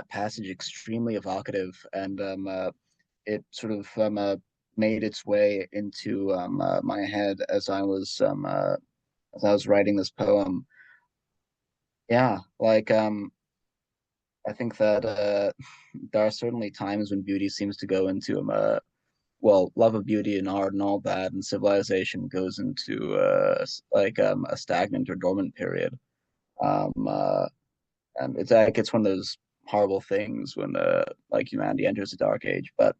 S2: passage extremely evocative, and it sort of made its way into my head as I was writing this poem. Yeah, like I think that there are certainly times when beauty seems to go into well, love of beauty and art and all that, and civilization goes into a stagnant or dormant period. Um, uh, and it's one of those horrible things when like humanity enters a dark age. But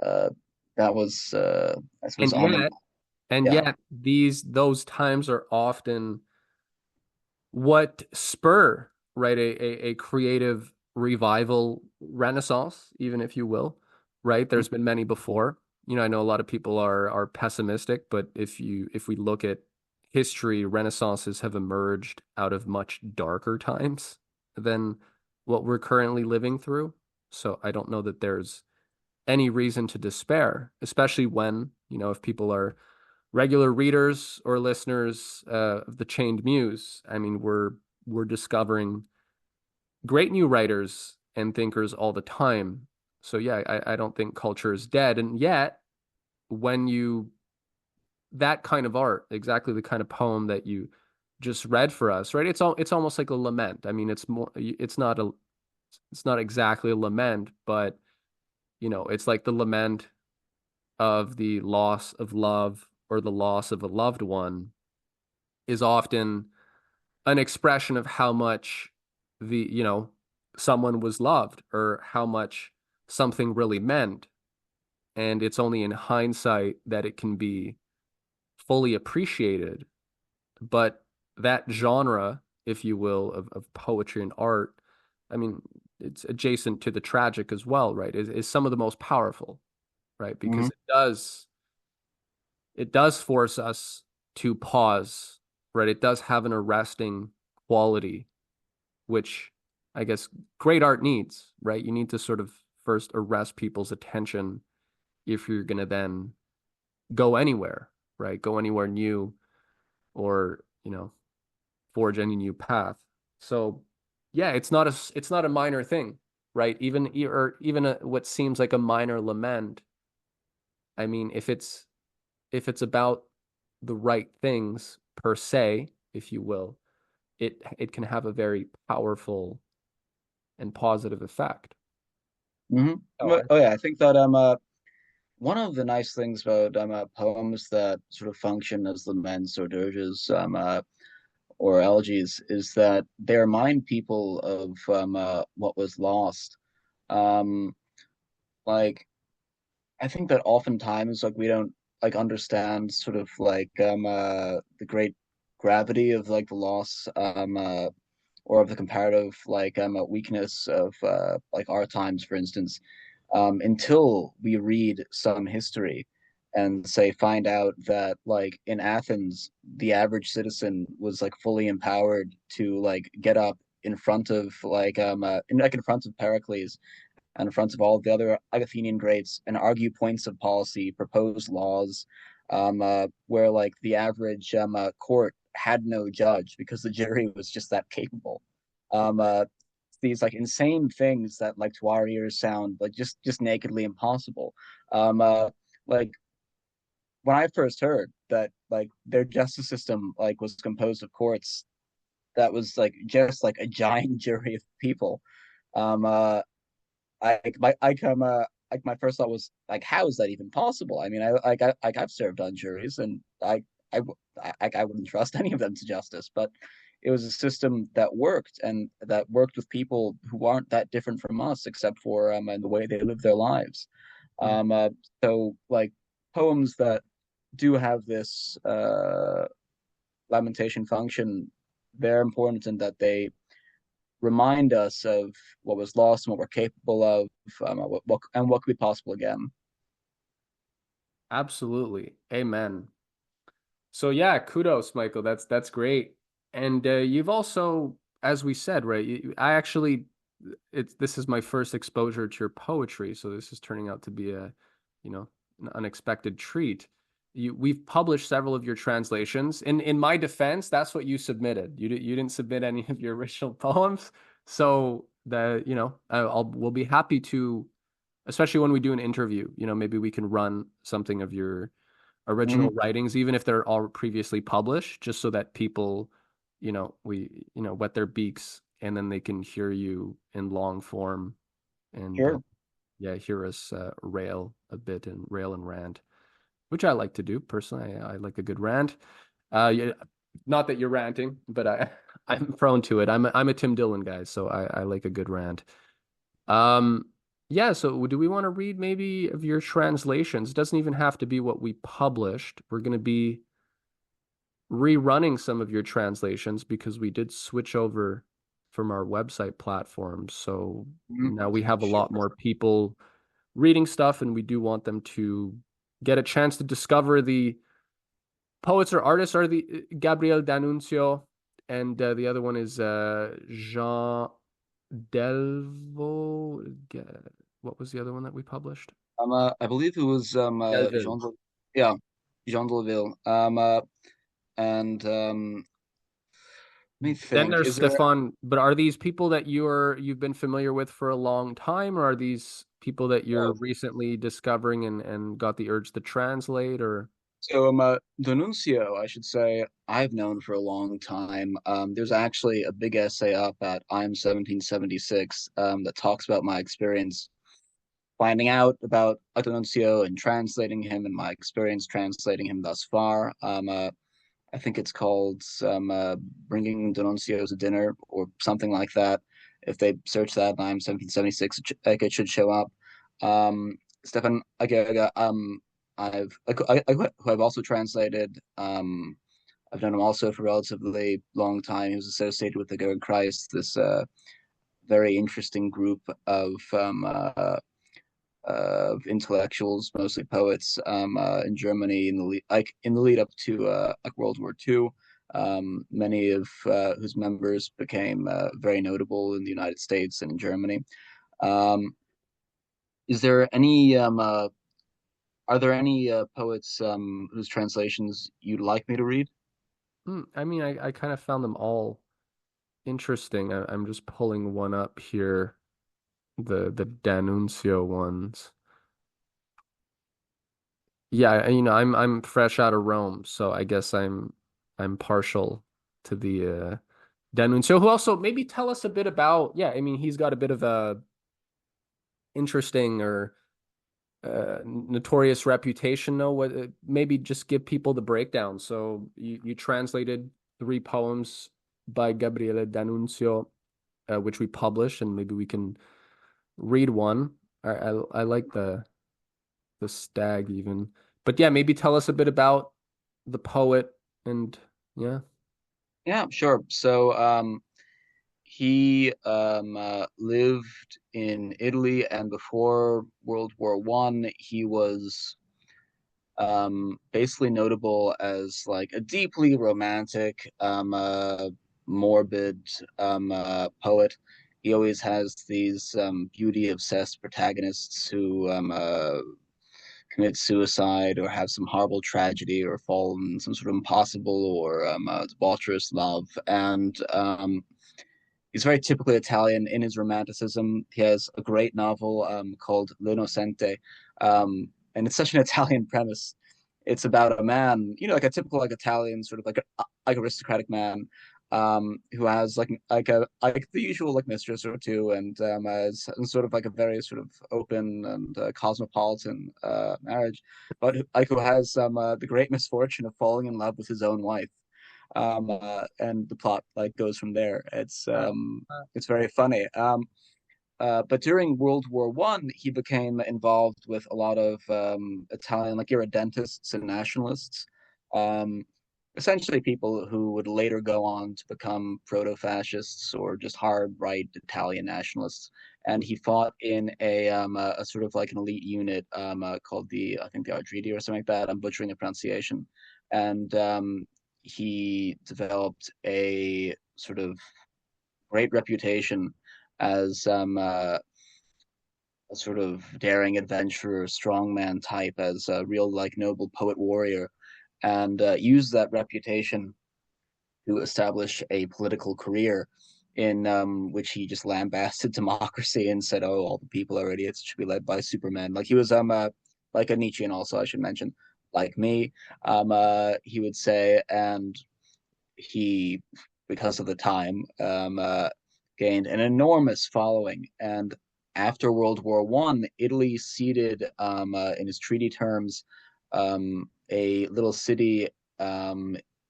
S2: uh, that was I suppose
S1: And
S2: on the
S1: yet, and
S2: yeah.
S1: yet those times are often what spur, right, a creative revival renaissance, even if you will, right? There's been many before. I know a lot of people are pessimistic, but if we look at history, renaissances have emerged out of much darker times than what we're currently living through. So I don't know that there's any reason to despair, especially when, if people are regular readers or listeners of the Chained Muse, I mean, we're discovering great new writers and thinkers all the time. So yeah, I don't think culture is dead. And yet, when you that kind of art, exactly the kind of poem that you just read for us, right? It's almost like a lament. I mean, it's not exactly a lament, but it's like the lament of the loss of love or the loss of a loved one is often an expression of how much someone was loved or how much something really meant. And it's only in hindsight that it can be fully appreciated. But that genre, if you will, of poetry and art, I mean, it's adjacent to the tragic as well, right? Is some of the most powerful, right?
S2: Mhm.
S1: Because it does force us to pause, right? It does have an arresting quality, which I guess great art needs, right? You need to sort of first arrest people's attention if you're going to then go anywhere, right? Go anywhere new or, forge any new path. So, yeah, it's not a minor thing, right? What seems like a minor lament. I mean, if it's about the right things per se, if you will, it can have a very powerful and positive effect. Oh,
S2: Oh yeah, I think that one of the nice things about poems that sort of function as laments or dirges or elegies is that they remind people of what was lost. Um, like I think that oftentimes like we don't like understand sort of like the great gravity of like the loss or of the comparative like weakness of like our times, for instance, until we read some history and say find out that like in Athens, the average citizen was like fully empowered to like get up in front of in front of Pericles and in front of all of the other Athenian greats and argue points of policy, propose laws, where like the average court had no judge because the jury was just that capable. Um, uh, these like insane things that like to our ears sound like just nakedly impossible. Um, uh, like when I first heard that like their justice system like was composed of courts that was like just like a giant jury of people. Um, uh, I come like my first thought was like how is that even possible? I mean I've served on juries and I I wouldn't trust any of them to justice, but it was a system that worked and that worked with people who aren't that different from us, except for and the way they live their lives.
S1: Mm.
S2: Um, uh, so like poems that do have this lamentation function, they're important in that they remind us of what was lost and what we're capable of, what could be possible again.
S1: Absolutely. Amen. So yeah, kudos, Michael. That's great. And you've also, as we said, right? I actually, it's this is my first exposure to your poetry, so this is turning out to be a, you know, an unexpected treat. We've published several of your translations. In my defense, that's what you submitted. You didn't submit any of your original poems, so we'll be happy to, especially when we do an interview. Maybe we can run something of your original
S2: Mhm.
S1: writings, even if they're all previously published, just so that people, wet their beaks and then they can hear you in long form and
S2: Sure.
S1: yeah, hear us rail a bit and rail and rant, which I like to do personally. I like a good rant. Yeah, not that you're ranting, but I'm prone to it. I'm a Tim Dillon guy, so I like a good rant. Um, yeah, so do we want to read maybe of your translations? It doesn't even have to be what we published. We're going to be rerunning some of your translations because we did switch over from our website platform. So
S2: Mhm.
S1: now we have a
S2: Sure.
S1: lot more people reading stuff, and we do want them to get a chance to discover the poets or artists are the Gabriel D'Annunzio, and the other one is Jean Delvaux. What was the other one that we published?
S2: I believe it was
S1: Delville.
S2: Yeah, Jean Delaville. And Let me
S1: Then
S2: think.
S1: there's
S2: Is there
S1: Stefan, but are these people that you've been familiar with for a long time, or are these people that you're
S2: both?
S1: recently discovering and got the urge to translate, or
S2: So D'Annunzio, I should say, I've known for a long time. There's actually a big essay up at I'm 1776 that talks about my experience finding out about D'Annunzio and translating him and my experience translating him thus far. I think it's called Bringing D'Annunzio to Dinner or something like that. If they search that, I'm 1776, it should show up. Stefan Agaga, who I've also translated. I've known him also for a relatively long time. He was associated with the Going Christ, this very interesting group of intellectuals, mostly poets, in Germany in the lead up to World War II. Many of whose members became very notable in the United States and in Germany. Um, is there any Are there any poets whose translations you'd like me to read?
S1: I mean, I kind of found them all interesting. I'm just pulling one up here, the D'Annunzio ones. Yeah, I'm fresh out of Rome, so I guess I'm partial to the D'Annunzio, who also maybe tell us a bit about, yeah, I mean, he's got a bit of a interesting or notorious reputation. No, what maybe just give people the breakdown. So you translated three poems by Gabriele D'Annunzio, which we published, and maybe we can read one. I like the stag even, but yeah, maybe tell us a bit about the poet and yeah.
S2: Yeah, sure. So he lived in Italy, and before World War One, he was basically notable as like a deeply romantic, morbid poet. He always has these beauty obsessed protagonists who commit suicide or have some horrible tragedy or fall in some sort of impossible or debaucherous love. And he's very typically Italian in his romanticism. He has a great novel called L'Innocente, and it's such an Italian premise. It's about a man, like a typical like Italian sort of like aristocratic man, who has like the usual like mistress or two, and has sort of like a very sort of open and cosmopolitan marriage, but who has the great misfortune of falling in love with his own wife. and the plot like goes from there. It's very funny. But during World War One, he became involved with a lot of Italian like irredentists and nationalists, um, essentially people who would later go on to become proto-fascists or just hard right Italian nationalists. And he fought in a sort of like an elite unit called the I think the Ardridi or something like that. I'm butchering the pronunciation, and he developed a sort of great reputation as a sort of daring adventurer, strongman type, as a real like noble poet warrior, and used that reputation to establish a political career in which he just lambasted democracy and said, "Oh, all the people are idiots; it should be led by Superman." Like he was like a Nietzschean also, I should mention, like me. He would say, and he, because of the time, gained an enormous following. And after World War One, Italy ceded, in its treaty terms, a little city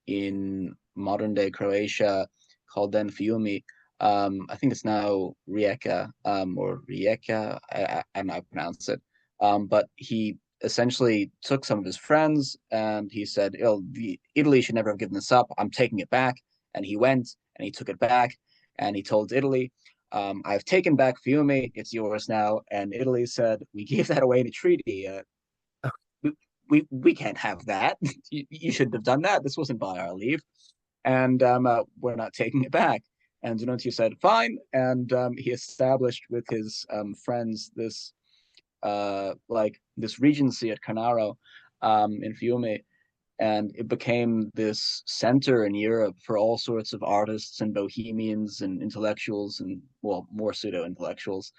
S2: in modern day Croatia called then Fiume. I think it's now Rijeka or Rijeka. I don't know how to pronounce it. But he essentially took some of his friends and he said, "Oh, Italy should never have given this up. I'm taking it back." And he went and he took it back and he told Italy, "I've taken back Fiume. It's yours now." And Italy said, "We gave that away in a treaty. We, we can't have that. You shouldn't have done that. This wasn't by our leave, and we're not taking it back." And Zenoncio said, "Fine." And he established with his friends this like this regency at Canaro in Fiume, and it became this center in Europe for all sorts of artists and bohemians and intellectuals and well, more pseudo intellectuals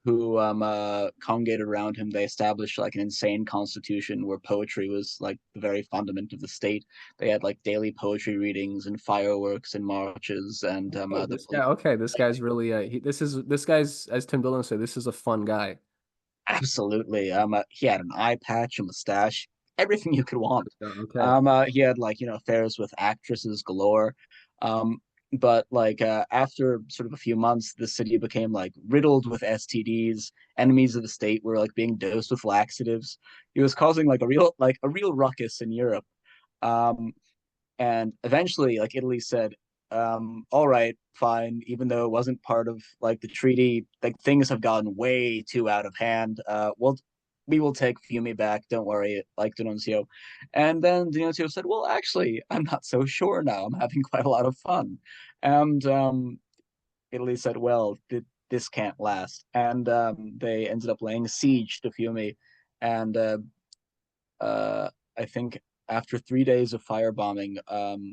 S2: who congregated around him. They established like an insane constitution where poetry was like the very fundament of the state. They had like daily poetry readings and fireworks and marches and
S1: Oh,
S2: the
S1: this guy.
S2: police.
S1: Okay, this guy's really. This guy's, as Tim Dillon said, this is a fun guy.
S2: Absolutely. He had an eye patch, a mustache, everything you could want.
S1: Okay.
S2: He had like affairs with actresses galore. Um, but like after sort of a few months, the city became like riddled with STDs. Enemies of the state were like being dosed with laxatives. He was causing like a real ruckus in Europe. Um, and eventually, like Italy said, all right, fine, even though it wasn't part of like the treaty, like things have gotten way too out of hand. We will take Fiume back. Don't worry, like D'Annunzio. And then D'Annunzio said, well, actually, I'm not so sure now. I'm having quite a lot of fun. And Italy said, well, this can't last. And they ended up laying siege to Fiume. And I think after 3 days of firebombing,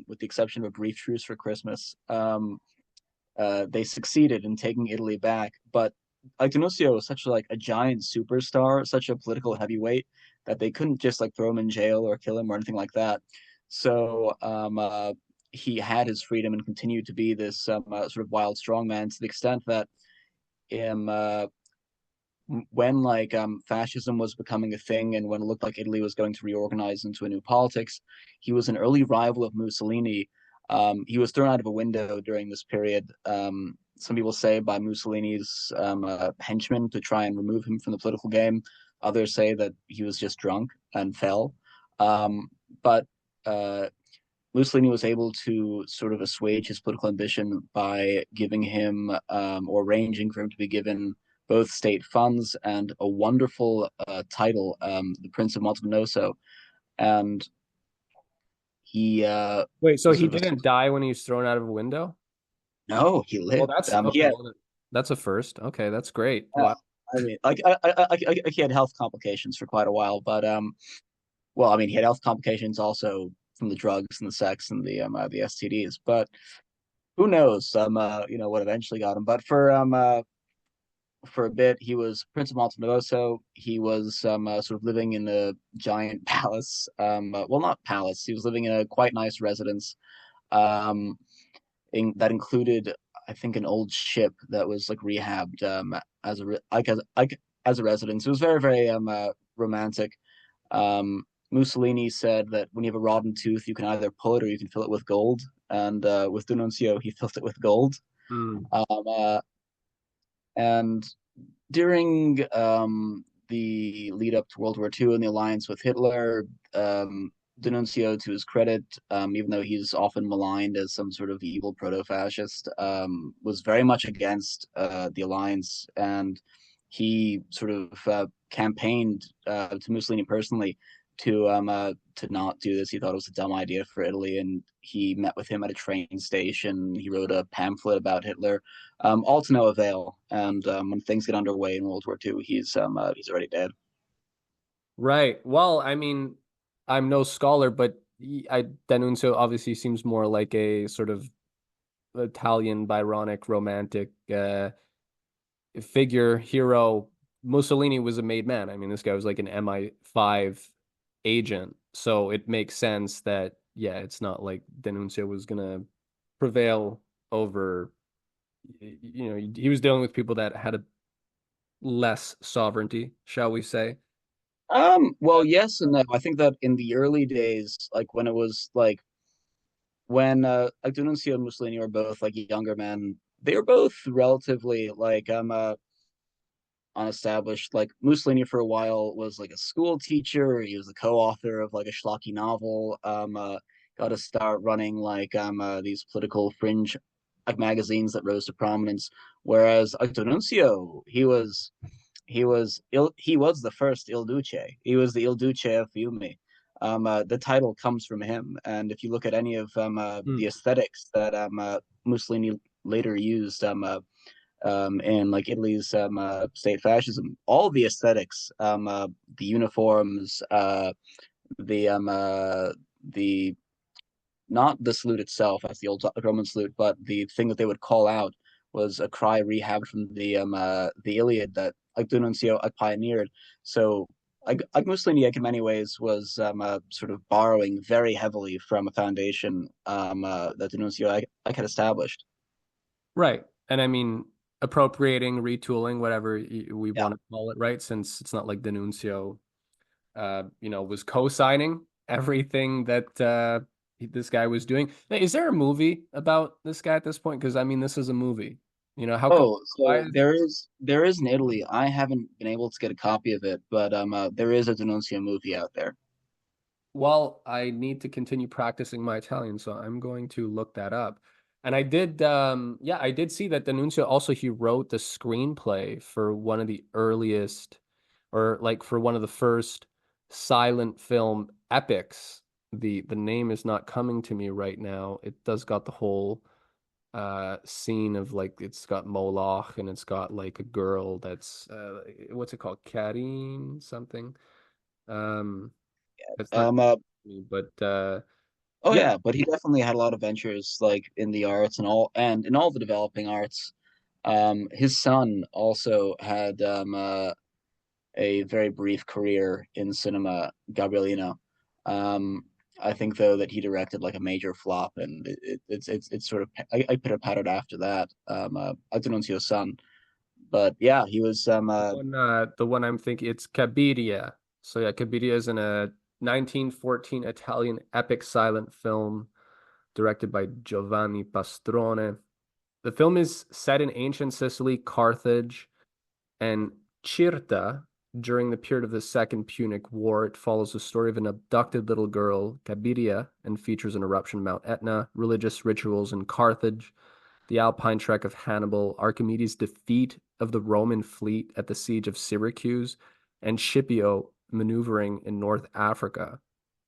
S2: with the exception of a brief truce for Christmas, they succeeded in taking Italy back. But like D'Annunzio was such like a giant superstar, such a political heavyweight that they couldn't just like throw him in jail or kill him or anything like that. So he had his freedom and continued to be this sort of wild strongman to the extent that um, when like fascism was becoming a thing and when it looked like Italy was going to reorganize into a new politics, he was an early rival of Mussolini. He was thrown out of a window during this period. Some people say by Mussolini's henchmen to try and remove him from the political game. Others say that he was just drunk and fell. But Mussolini was able to sort of assuage his political ambition by giving him or arranging for him to be given both state funds and a wonderful title, the Prince of Montemagnoso. And he
S1: Wait, so
S2: was
S1: he
S2: sort of
S1: didn't die when he was thrown out of a window?
S2: no, he
S1: Well,
S2: lived.
S1: that's
S2: He
S1: okay.
S2: had
S1: Well, that's a first. Okay, that's great. Wow.
S2: I mean, like he had health complications for quite a while, but well, I mean, he had health complications also from the drugs and the sex and the STDs, but who knows? What eventually got him. But for a bit, he was Prince of Montemagnoso. He was sort of living in a giant palace. Well, not palace. He was living in a quite nice residence. Um, that included, I think, an old ship that was like rehabbed as a as a residence. It was very very romantic. Mussolini said that when you have a rotten tooth, you can either pull it or you can fill it with gold. and with D'Annunzio he filled it with gold.
S1: Mm.
S2: Um, uh, and during the lead up to World War II and the alliance with Hitler, D'Annunzio, to his credit, even though he's often maligned as some sort of evil proto-fascist, was very much against the alliance, and he sort of campaigned to Mussolini personally to not do this. He thought it was a dumb idea for Italy, and he met with him at a train station. He wrote a pamphlet about Hitler, all to no avail. And when things get underway in World War II, he's already dead.
S1: Right. Well, I mean, I'm no scholar, but D'Annunzio obviously seems more like a sort of Italian Byronic romantic figure, hero. Mussolini was a made man. I mean, this guy was like an MI5 agent. So it makes sense that, yeah, it's not like D'Annunzio was gonna prevail over, he was dealing with people that had a less sovereignty, shall we say.
S2: Well, yes and no. I think that in the early days, like when it was like D'Annunzio and Mussolini were both like younger men, they were both relatively unestablished. Like Mussolini for a while was like a school teacher. He was the co-author of like a schlocky novel. Got to start running these political fringe like magazines that rose to prominence. Whereas D'Annunzio, he was the first Il Duce. He was the Il Duce of Fiume. The title comes from him, and if you look at any of
S1: Hmm.
S2: the aesthetics that Mussolini later used in like Italy's state fascism, all the aesthetics, the uniforms, the the not the salute itself as the old Roman salute, but the thing that they would call out was a cry rehabbed from the Iliad that D'Annunzio pioneered. So Mussolini in many ways was sort of borrowing very heavily from a foundation that D'Annunzio had established.
S1: Right. And I mean, appropriating, retooling, whatever we
S2: Yeah.
S1: want to call it, right? Since it's not like D'Annunzio, was co-signing everything that this guy was doing. Now, is there a movie about this guy at this point? Because I mean, this is a movie. How come?
S2: Oh,
S1: Why
S2: so
S1: is
S2: there is in Italy. I haven't been able to get a copy of it, but there is a D'Annunzio movie out there.
S1: Well, I need to continue practicing my Italian, so I'm going to look that up. And I did, yeah, I did see that D'Annunzio also he wrote the screenplay for one of the earliest, or like for one of the first silent film epics. The name is not coming to me right now. It does got the whole scene of like it's got Moloch and it's got like a girl that's what's it called? Karine something. Um, it's not
S2: Um, uh,
S1: me, but
S2: oh
S1: yeah,
S2: yeah, but he definitely had a lot of ventures like in the arts and in all the developing arts. His son also had a very brief career in cinema, Gabrielino. Um, I think though that he directed like a major flop, and it's sort of I pitter pattered after that. Antonuncio's son, but yeah, he was
S1: the one I'm thinking it's Cabiria. So yeah, Cabiria is in a 1914 Italian epic silent film directed by Giovanni Pastrone. The film is set in ancient Sicily, Carthage, and Cirta during the period of the Second Punic War. It follows the story of an abducted little girl, Cabiria, and features an eruption of Mount Etna, religious rituals in Carthage, the Alpine trek of Hannibal, Archimedes' defeat of the Roman fleet at the siege of Syracuse, and Scipio maneuvering in North Africa.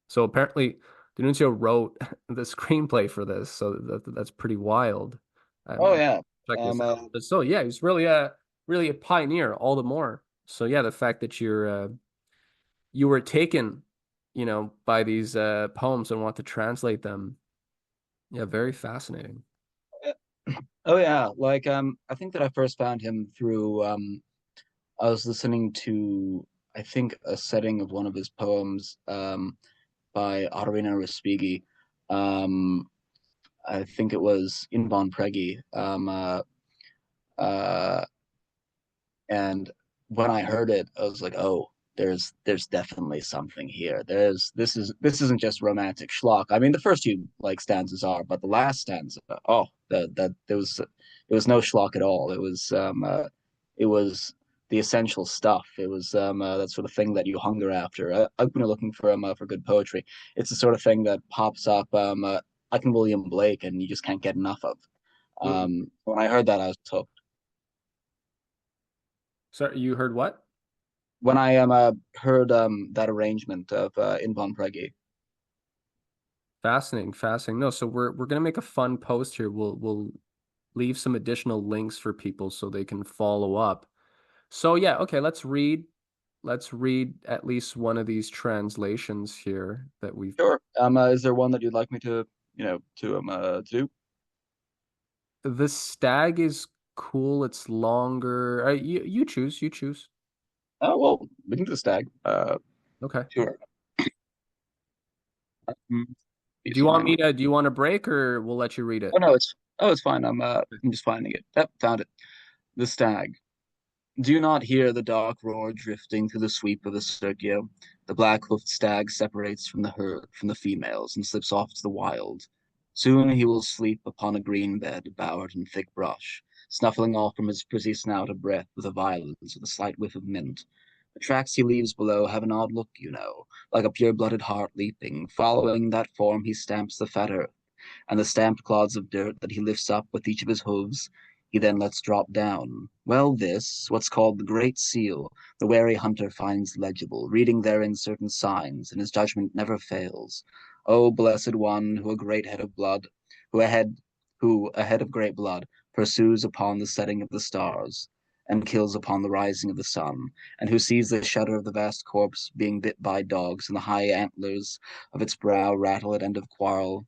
S1: So apparently, D'Annunzio wrote the screenplay for this, so that's pretty wild.
S2: oh
S1: Um,
S2: yeah.
S1: check this
S2: Um,
S1: out.
S2: uh,
S1: But so yeah, he's really a pioneer, all the more. So yeah, the fact that you were taken, by these poems and want to translate them, yeah, very fascinating.
S2: oh yeah, I think that I first found him through I was listening to I think a setting of one of his poems by Arvina Respighi. Um, I think it was in Von Pregi. Uh, and when I heard it, I was like, oh, there's definitely something here. This isn't just romantic schlock. I mean, the first two like stanzas are, but the last stanza, oh, that there was no schlock at all. It was the essential stuff. It was that sort of thing that you hunger after. When you're looking for good poetry, it's the sort of thing that pops up like in William Blake, and you just can't get enough of.
S1: Mm.
S2: When I heard that, I was hooked.
S1: So you heard what?
S2: When I heard that arrangement of In Bon Preggy.
S1: Fascinating, fascinating. No, so we're gonna make a fun post here. We'll leave some additional links for people so they can follow up. So yeah, okay, let's read at least one of these translations here that we've.
S2: Sure. Is there one that you'd like me to, to do?
S1: The stag is cool. It's longer. You choose. You choose.
S2: Oh well, we can do the stag.
S1: Okay.
S2: Sure.
S1: Do you
S2: Easy
S1: want
S2: mind.
S1: me to? Do you want a break, or we'll let you read
S2: Oh
S1: it?
S2: no, it's fine. I'm just finding it. Yep, found it. The stag. Do you not hear the dark roar drifting through the sweep of the Sergio? The black-hoofed stag separates from the herd, from the females, and slips off to the wild. Soon he will sleep upon a green bed, bowered in thick brush, snuffling off from his frizzy snout a breath with a violence, with a slight whiff of mint. The tracks he leaves below have an odd look, you know, like a pure-blooded heart leaping. Following that form, he stamps the fat earth and the stamped clods of dirt that he lifts up with each of his hooves, he then lets drop down. Well, this, what's called the Great Seal, the wary hunter finds legible, reading therein certain signs, and his judgment never fails. O blessed one, who a great head of blood, who a head, who a head of great blood pursues upon the setting of the stars, and kills upon the rising of the sun, and who sees the shudder of the vast corpse being bit by dogs, and the high antlers of its brow rattle at end of quarrel,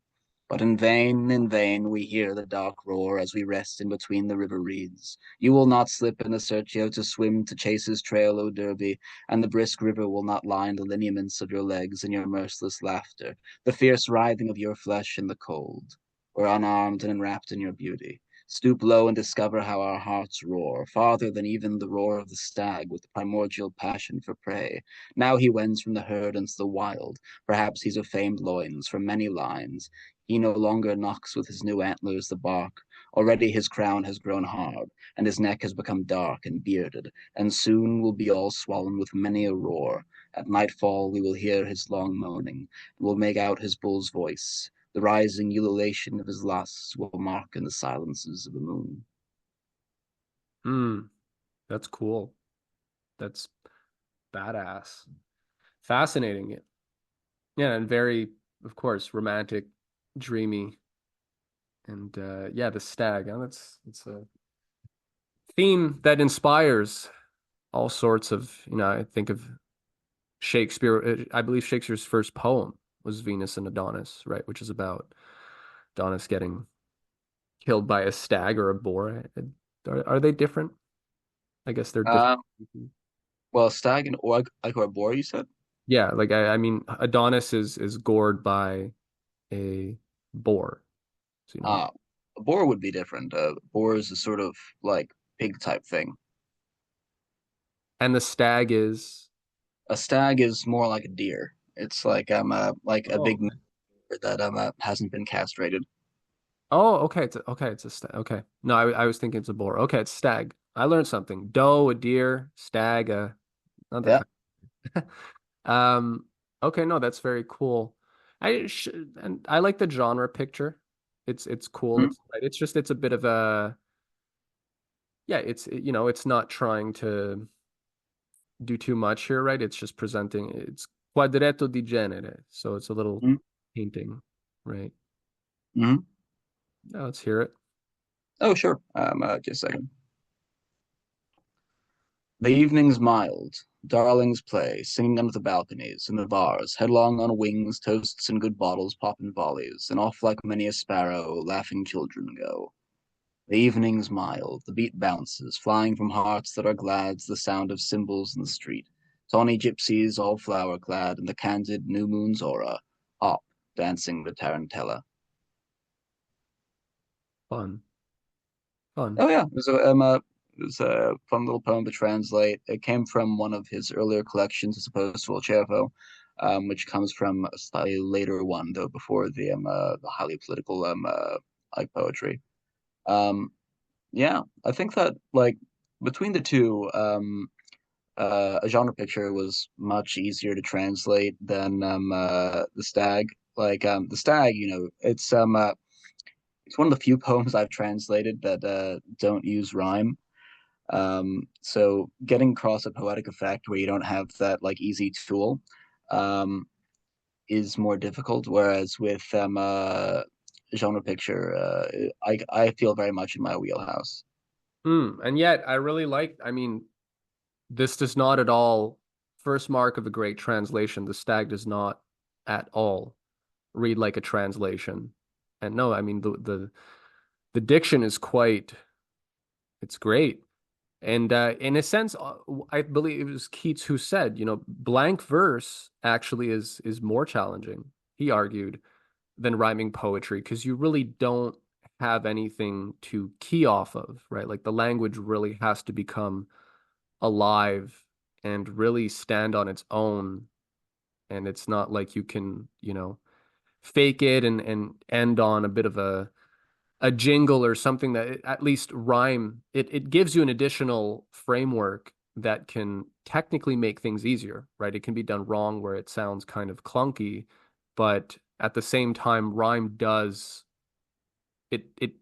S2: but in vain, we hear the dark roar as we rest in between the river reeds. You will not slip in the Sergio to swim to chase his trail, O Derby, and the brisk river will not line the lineaments of your legs in your merciless laughter, the fierce writhing of your flesh in the cold. We're unarmed and enwrapped in your beauty. Stoop low and discover how our hearts roar, farther than even the roar of the stag with the primordial passion for prey. Now he wends from the herd into the wild. Perhaps he's of famed loins from many lines. He no longer knocks with his new antlers the bark. Already his crown has grown hard, and his neck has become dark and bearded, and soon will be all swollen with many a roar. At nightfall we will hear his long moaning, and will make out his bull's voice. The rising ululation of his lusts will mark in the silences of the moon.
S1: Hmm, that's cool. That's badass. Fascinating. Yeah, and very, of course, romantic, dreamy, and yeah, the stag. That's it's a theme that inspires all sorts of, I think of Shakespeare. I believe Shakespeare's first poem was Venus and Adonis, right? Which is about Adonis getting killed by a stag or a boar. Are they different? I guess they're different.
S2: Uh, well, stag and like or boar, you said?
S1: Yeah, like I mean, Adonis is gored by a boar. So
S2: Uh, a boar would be different. Boar is a sort of like pig type thing.
S1: and the stag is.
S2: A stag is more like a deer. It's like a
S1: Oh,
S2: big mare that hasn't been castrated.
S1: oh, okay. It's a stag. Okay. No, I was thinking it's a boar. Okay, it's stag. I learned something. Doe, a deer, stag, another
S2: Yeah.
S1: kind. Um, okay, no, that's very cool. I sh and I like the genre picture. It's cool.
S2: Mhm.
S1: It's a bit of a yeah, it's not trying to do too much here, right? It's just presenting it's quadretto di genere. So it's a little
S2: Mhm.
S1: painting, right?
S2: Mhm.
S1: Now let's hear it.
S2: Oh, sure. Just a second. The evening's mild. Darlings play, singing under the balconies, in the bars, headlong on wings, toasts and good bottles pop in volleys, and off like many a sparrow, laughing children go. The evening's mild, the beat bounces, flying from hearts that are glad to the sound of cymbals in the street. Tawny gypsies, all flower clad, in the candid new moon's aura, hop, dancing the tarantella.
S1: Fun. Fun.
S2: Oh yeah, so It was a fun little poem to translate. It came from one of his earlier collections as opposed to El Chevo, which comes from a slightly later one, though before the highly political like poetry. Um, yeah, I think that like between the two, a genre picture was much easier to translate than the Stag. The Stag, it's one of the few poems I've translated that don't use rhyme. So getting across a poetic effect where you don't have that like easy tool um, is more difficult. Whereas with genre picture, I feel very much in my wheelhouse.
S1: And yet I really like, I mean, this does not at all, first mark of a great translation, the stag does not at all read like a translation. And no, I mean the diction is quite, it's great. And in a sense, I believe it was Keats who said, blank verse actually is more challenging, he argued, than rhyming poetry because you really don't have anything to key off of, right? Like the language really has to become alive and really stand on its own. And it's not like you can, fake it and end on a bit of a jingle or something that at least rhyme. It gives you an additional framework that can technically make things easier, right? It can be done wrong where it sounds kind of clunky, but at the same time, rhyme does it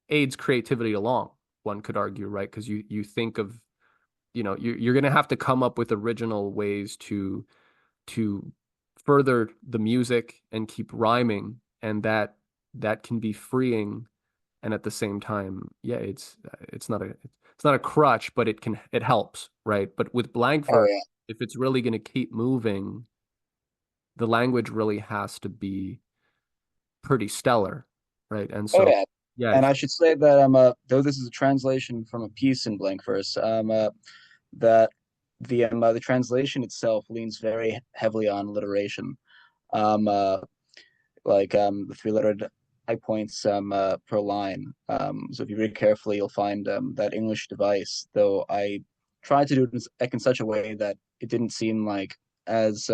S1: aids creativity along, one could argue, right? Because you think of, you're going to have to come up with original ways to further the music and keep rhyming, and that can be freeing. And at the same time, yeah, it's not a crutch, but it helps, right? But with blank
S2: Oh
S1: verse,
S2: yeah.
S1: if it's really going to keep moving, the language really has to be pretty stellar, right? And
S2: Oh
S1: so,
S2: yeah.
S1: yeah,
S2: And I should say that though this is a translation from a piece in blank verse, that the translation itself leans very heavily on alliteration. Um, uh, the three-lettered high points per line. So if you read carefully, you'll find that English device. Though I tried to do it in such a way that it didn't seem like as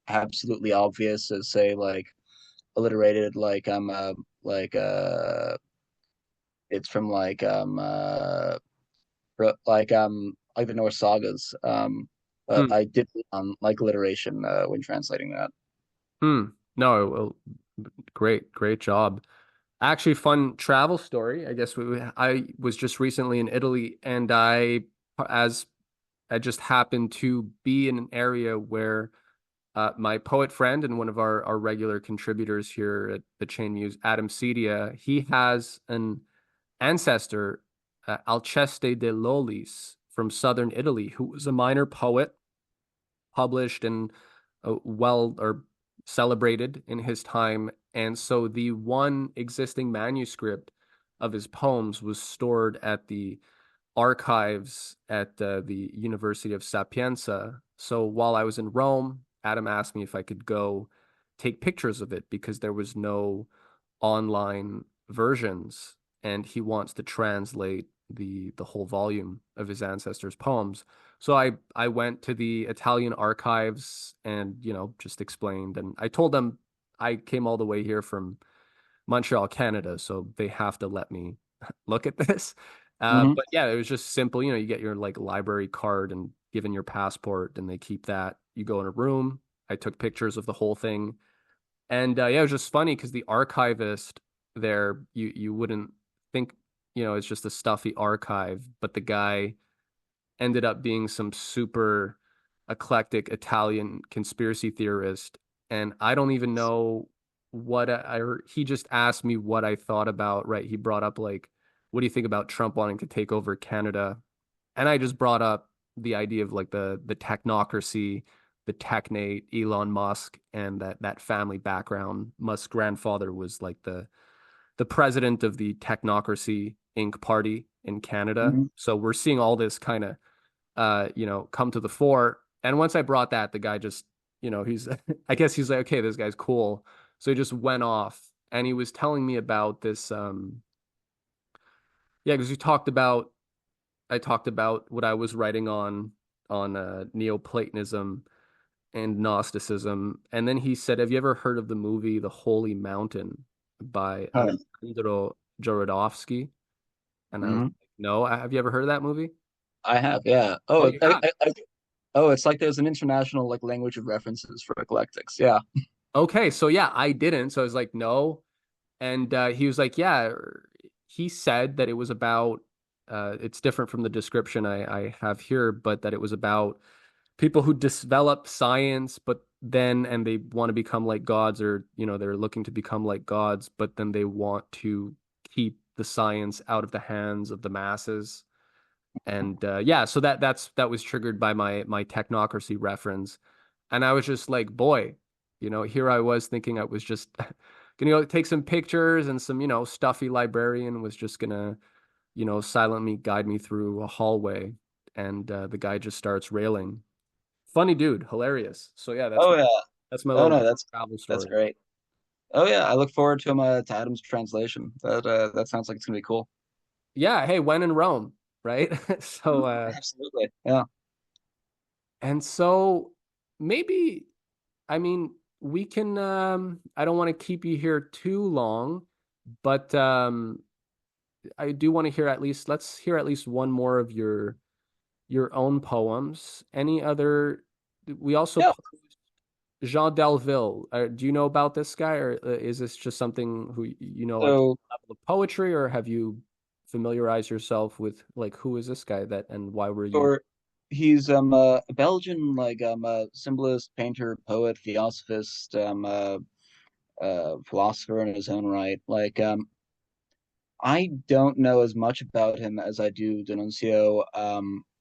S2: absolutely obvious as say like alliterated like it's from like the Norse sagas. But
S1: hmm,
S2: I did on like alliteration when translating that.
S1: hmm. No, well, great job. Actually, fun travel story. I guess I was just recently in Italy, and as I just happened to be in an area where my poet friend and one of our regular contributors here at the Chain Muse, Adam Cedia, he has an ancestor, Alceste de Lolis from southern Italy, who was a minor poet, published and well or celebrated in his time. And so the one existing manuscript of his poems was stored at the archives at the University of Sapienza. So while I was in Rome, Adam asked me if I could go take pictures of it because there was no online versions, and he wants to translate the whole volume of his ancestors' poems. So I went to the Italian archives and, just explained, and I told them I came all the way here from Montreal, Canada, so they have to let me look at this.
S2: Hmm.
S1: But yeah, it was just simple. You get your like library card and given your passport, and they keep that. You go in a room. I took pictures of the whole thing, and yeah, it was just funny because the archivist there, you wouldn't think, it's just a stuffy archive, but the guy ended up being some super eclectic Italian conspiracy theorist. And I don't even know he just asked me what I thought about, right? He brought up like, what do you think about Trump wanting to take over Canada? And I just brought up the idea of like the technocracy, the technate, Elon Musk, and that family background. Musk's grandfather was like the president of the Technocracy Inc. party in Canada.
S2: Hmm.
S1: So we're seeing all this kind of come to the fore. And once I brought that, the guy just, he's I guess he's like, okay, this guy's cool. So he just went off and he was telling me about this yeah, because we talked about I talked about what I was writing on Neoplatonism and Gnosticism, and then he said, "Have you ever heard of the movie The Holy Mountain by
S2: Huh.
S1: Alejandro Jodorowsky?" And I was
S2: Hmm.
S1: like, "No, have you ever heard of that movie?"
S2: I have, yeah.
S1: Oh,
S2: Oh,
S1: you have.
S2: oh, it's like there's an international like language of references for eclectics. Yeah.
S1: Okay, so yeah, I didn't. So I was like, "No," and he was like, "Yeah." He said that it was about. It's different from the description I have here, but that it was about people who develop science, but then and they want to become like gods, or they're looking to become like gods, but then they want to keep the science out of the hands of the masses. And yeah, so that was triggered by my technocracy reference, and I was just like, boy, here I was thinking I was just gonna go take some pictures, and some stuffy librarian was just gonna silently guide me through a hallway, and the guy just starts railing. Funny dude, hilarious. So yeah, that's
S2: Oh
S1: my
S2: yeah.
S1: that's my
S2: Oh
S1: little
S2: no,
S1: travel
S2: that's
S1: story.
S2: great. Oh yeah, I look forward to Adam's translation. That sounds like it's gonna be cool.
S1: Yeah, hey, when in Rome, right? So
S2: Mhm. Absolutely. Yeah.
S1: and so maybe, I mean, we can I don't want to keep you here too long, but I do want to hear at least let's hear at least one more of your own poems. Any other, we also
S2: Yeah.
S1: published Jean Delville. Do you know about this guy, or is this just something who like
S2: So
S1: level of poetry, or have you familiarized yourself with like who is this guy that and why were you?
S2: or he's a Belgian like a symbolist, painter, poet, theosophist, philosopher in his own right. Like I don't know as much about him as I do D'Annunzio,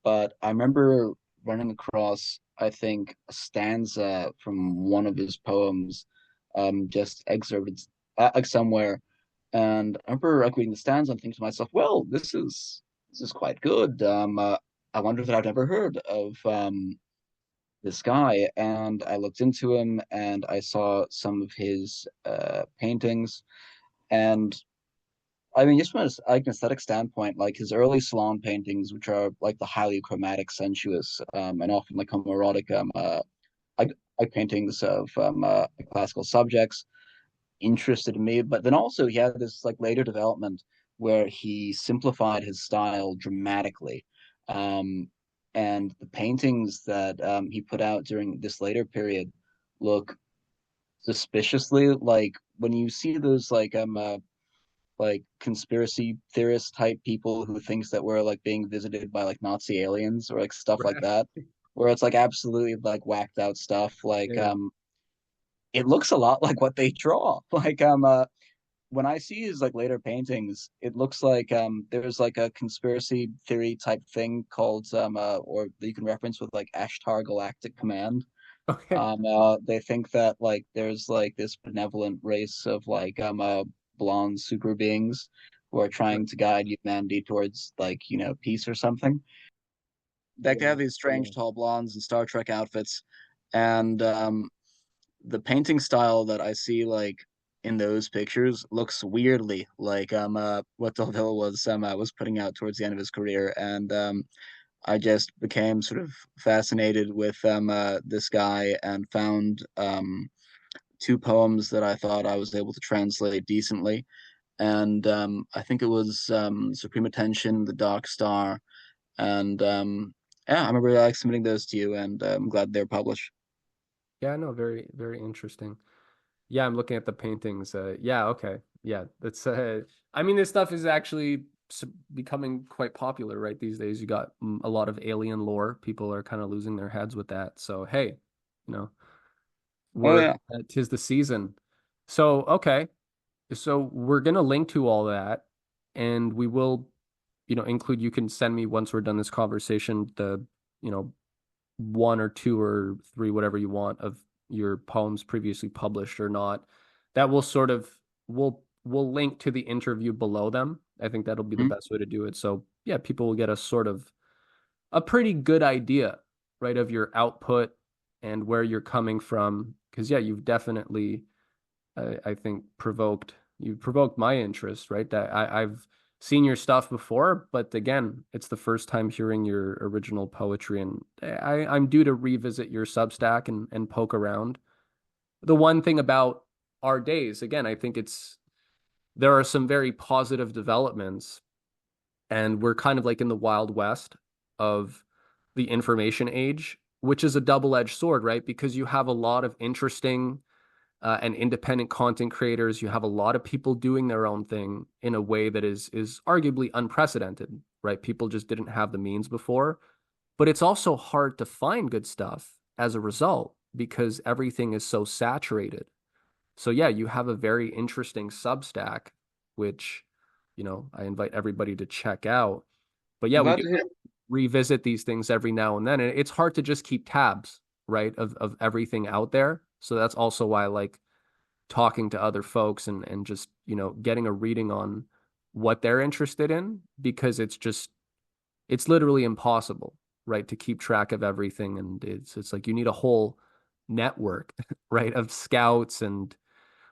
S2: but I remember running across, I think, a stanza from one of his poems, just excerpted like somewhere, and I remember like reading the stanza and thinking to myself, "Well, this is quite good." I wonder that I've never heard of this guy, and I looked into him and I saw some of his paintings. And I mean, just from like an aesthetic standpoint, like his early salon paintings, which are like the highly chromatic, sensuous, and often like homoerotic, like, like paintings of classical subjects, interested me. But then also he had this like later development where he simplified his style dramatically, um, and the paintings that he put out during this later period look suspiciously like when you see those like conspiracy theorist type people who thinks that we're like being visited by like Nazi aliens or like stuff like
S1: Right.
S2: that, where it's like absolutely like whacked out stuff. Like
S1: Yeah.
S2: it looks a lot like what they draw. Like when I see his like later paintings, it looks like there's like a conspiracy theory type thing called or that you can reference with like Ashtar Galactic Command.
S1: Okay.
S2: They think that like there's like this benevolent race of like blonde super beings who are trying to guide humanity towards like peace or something. Like they
S1: Yeah.
S2: have these
S1: Yeah.
S2: strange tall blondes in Star Trek outfits, and the painting style that I see like in those pictures looks weirdly like what Delville was putting out towards the end of his career, and I just became sort of fascinated with this guy and found two poems that I thought I was able to translate decently. And I think it was Supreme Attention, The Dark Star, and yeah, I remember like submitting those to you, and I'm glad they're published.
S1: Yeah, no, very, very interesting. Yeah, I'm looking at the paintings. Yeah, okay. Yeah, that's I mean, this stuff is actually becoming quite popular, right? These days, you got a lot of alien lore. People are kind of losing their heads with that. So, hey, you know,
S2: Oh
S1: we're
S2: yeah.
S1: 'tis the season. So, okay. So we're gonna link to all that, and we will, include, you can send me once we're done this conversation, the, you know, one or two or three, whatever you want, of your poems previously published or not. That will sort of we'll link to the interview below them. I think that'll be the
S2: Mhm.
S1: best way to do it. So yeah, people will get a sort of a pretty good idea, right, of your output and where you're coming from. Because yeah, you've definitely, I think, you've provoked my interest, right? That I've seen your stuff before, but again, it's the first time hearing your original poetry, and I'm due to revisit your Substack and poke around. The one thing about our days, again, I think there are some very positive developments, and we're kind of like in the Wild West of the information age, which is a double-edged sword, right? Because you have a lot of interesting and independent content creators. You have a lot of people doing their own thing in a way that is arguably unprecedented, right? People just didn't have the means before. But it's also hard to find good stuff as a result because everything is so saturated. So yeah, you have a very interesting Substack, which, I invite everybody to check out. But yeah,
S2: I'm
S1: we
S2: glad
S1: do
S2: to hear.
S1: revisit these things every now and then. And it's hard to just keep tabs, right, of everything out there. So that's also why I like talking to other folks and just, getting a reading on what they're interested in because it's literally impossible, right, to keep track of everything. And it's like you need a whole network, right, of scouts and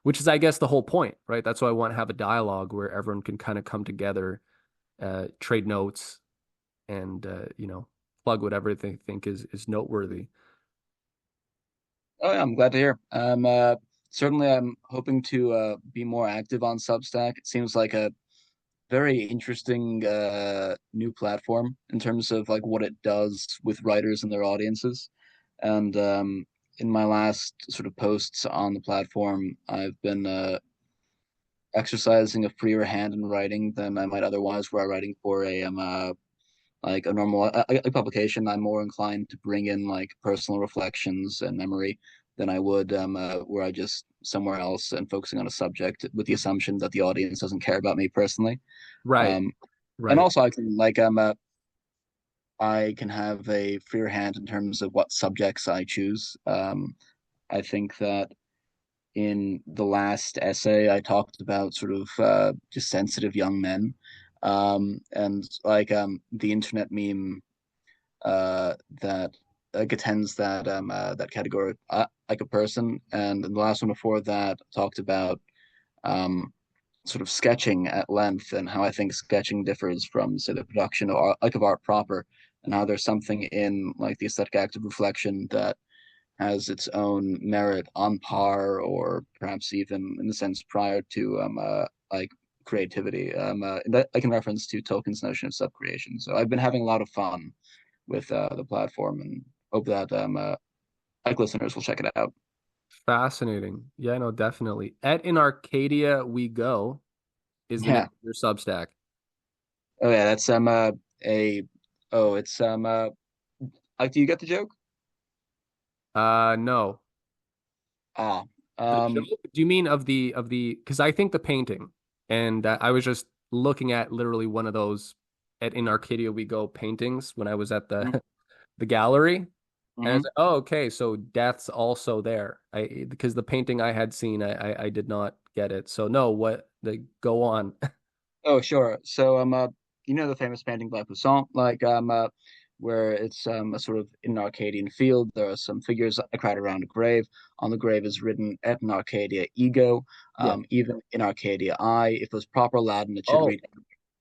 S1: which is, I guess, the whole point, right? That's why I want to have a dialogue where everyone can kind of come together, trade notes, and plug whatever they think is noteworthy.
S2: Oh, yeah, I'm glad to hear. Certainly I'm hoping to be more active on Substack. It seems like a very interesting new platform in terms of like what it does with writers and their audiences. And in my last sort of posts on the platform, I've been exercising a freer hand in writing than I might otherwise were I writing for a like a normal a publication. I'm more inclined to bring in like personal reflections and memory than I would where I just somewhere else and focusing on a subject with the assumption that the audience doesn't care about me personally.
S1: Right,
S2: Um, and
S1: right.
S2: also I can I can have a freer hand in terms of what subjects I choose. I think that in the last essay, I talked about sort of just sensitive young men, and like the internet meme that attends that category, like a person, and the last one before that talked about um, sort of sketching at length and how I think sketching differs from, say, the production of art, like of art proper, and how there's something in like the aesthetic act of reflection that has its own merit on par or perhaps even in the sense prior to like creativity. That I can reference to Tolkien's notion of subcreation. So I've been having a lot of fun with the platform and hope that like listeners will check it out.
S1: Fascinating. Yeah, no, definitely. At In Arcadia We Go is the name
S2: Yeah.
S1: of your Substack.
S2: Oh yeah, that's a oh it's like do you get the joke?
S1: No.
S2: Ah.
S1: The
S2: Um
S1: joke? Do you mean of the because I think the painting, and I was just looking at literally one of those at In Arcadia We Go paintings when I was at
S2: mhm,
S1: the gallery. And it's
S2: mhm.
S1: like, oh, okay, so death's also there. Because the painting I had seen, I did not get it. So no, go on.
S2: Oh, sure. So, you know the famous painting by Poussin, like, where it's a sort of in an Arcadian field. There are some figures crowded around a grave. On the grave is written "Et in Arcadia ego,"
S1: Yeah.
S2: even in Arcadia I. If it was proper Latin, it should
S1: Oh,
S2: read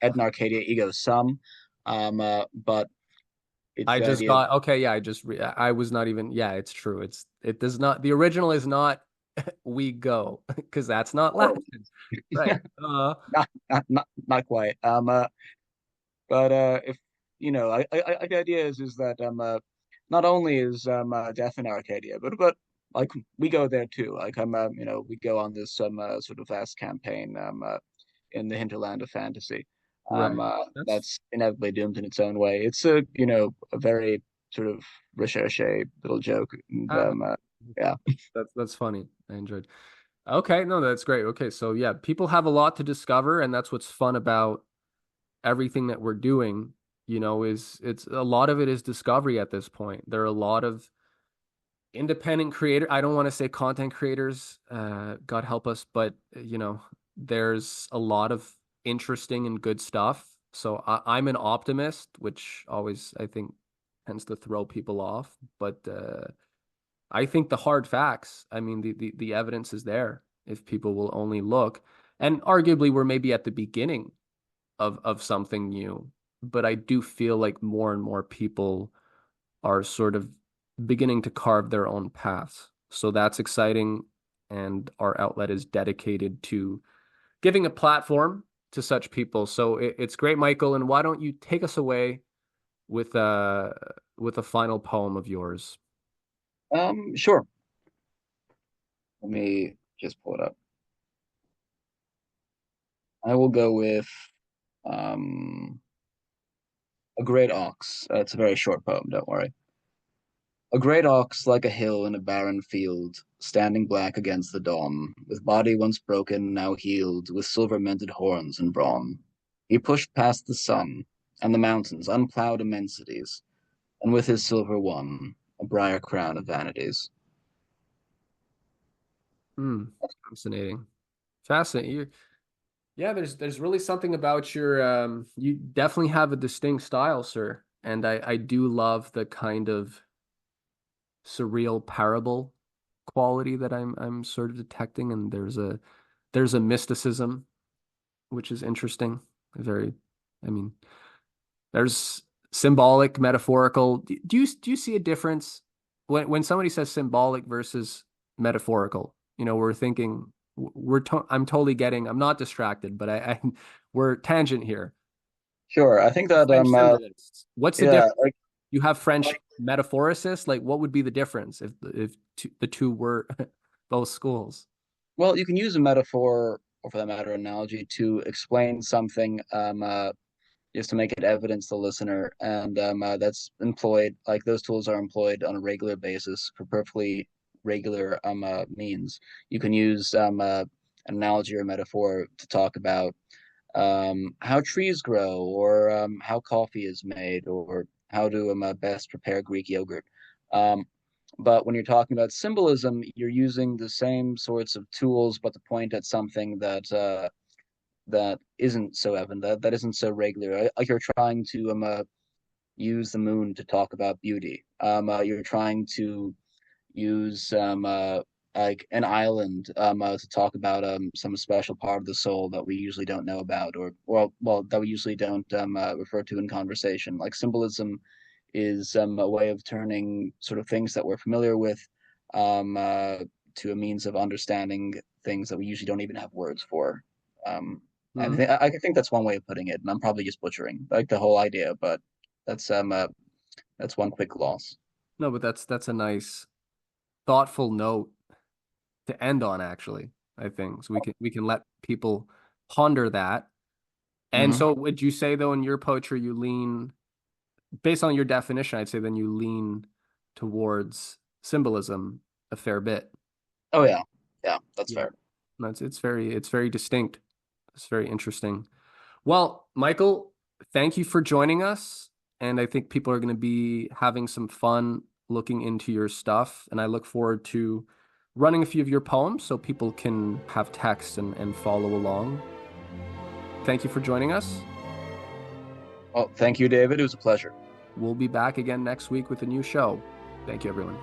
S2: "Et in Arcadia ego sum." But it's
S1: I
S2: the
S1: just
S2: idea of
S1: got okay. Yeah, I was not even. Yeah, it's true. It does not. The original is not we go because that's not
S2: oh,
S1: Latin, right?
S2: not quite. But if you know, the idea is that not only is death in Arcadia, but like we go there too. Like you know, we go on this sort of vast campaign in the hinterland of fantasy.
S1: Right. That's
S2: That's inevitably doomed in its own way. It's a you know a very sort of recherche little joke, and
S1: ah,
S2: yeah.
S1: that's funny. I enjoyed. Okay, no, that's great. Okay, so yeah, people have a lot to discover, and that's what's fun about everything that we're doing. Is it's a lot of it is discovery at this point. There are a lot of independent creator. I don't want to say content creators, God help us, but there's a lot of interesting and good stuff. So I'm an optimist, which always I think tends to throw people off. But I think the hard facts, I mean, the evidence is there if people will only look. And arguably, we're maybe at the beginning of something new. But I do feel like more and more people are sort of beginning to carve their own paths. So that's exciting. And our outlet is dedicated to giving a platform to such people. So it's great, Michael. And why don't you take us away with a final poem of yours?
S2: Sure. Let me just pull it up. I will go with um, A Great Ox. It's a very short poem, don't worry. A great ox like a hill in a barren field, standing black against the dawn, with body once broken, now healed, with silver mented horns and brawn. He pushed past the sun and the mountains, unplowed immensities, and with his silver won a briar crown of vanities.
S1: Hmm, fascinating. Fascinating. Yeah, there's really something about your you definitely have a distinct style, sir. And I do love the kind of surreal parable quality that I'm sort of detecting, and there's a mysticism which is interesting. Very, I mean, there's symbolic, metaphorical. Do you see a difference when somebody says symbolic versus metaphorical? We're thinking I'm totally getting. I'm not distracted, but I we're tangent here.
S2: Sure, I think that
S1: French symbolists. What's the
S2: yeah,
S1: difference? You have French metaphoricists. Like, what would be the difference if the two were both schools?
S2: well, you can use a metaphor or for that matter analogy to explain something just to make it evidence to the listener. And that's employed, like those tools are employed on a regular basis for perfectly regular means. You can use an analogy or metaphor to talk about how trees grow, or how coffee is made, or how to best prepare Greek yogurt. Um, but when you're talking about symbolism, you're using the same sorts of tools, but to point at something that isn't so evident, that isn't so regular. Like you're trying to use the moon to talk about beauty. You're trying to use like an island to talk about some special part of the soul that we usually don't know about, or well that we usually don't refer to in conversation. Like symbolism is a way of turning sort of things that we're familiar with um, uh, to a means of understanding things that we usually don't even have words for. Um, and
S1: Hmm.
S2: I think that's one way of putting it, and I'm probably just butchering like the whole idea, but that's um uh, that's one quick gloss.
S1: No, but that's a nice, thoughtful note to end on, actually, I think. So we can let people ponder that. And
S2: Hmm.
S1: so would you say though in your poetry you lean based on your definition, I'd say then you lean towards symbolism a fair bit.
S2: Oh yeah, yeah, that's
S1: Yeah.
S2: fair.
S1: That's it's very distinct. It's very interesting. Well, Michael, thank you for joining us. And I think people are going to be having some fun looking into your stuff. And I look forward to running a few of your poems so people can have text and follow along. Thank you for joining us.
S2: Well, thank you, David. It was a pleasure.
S1: We'll be back again next week with a new show. Thank you, everyone.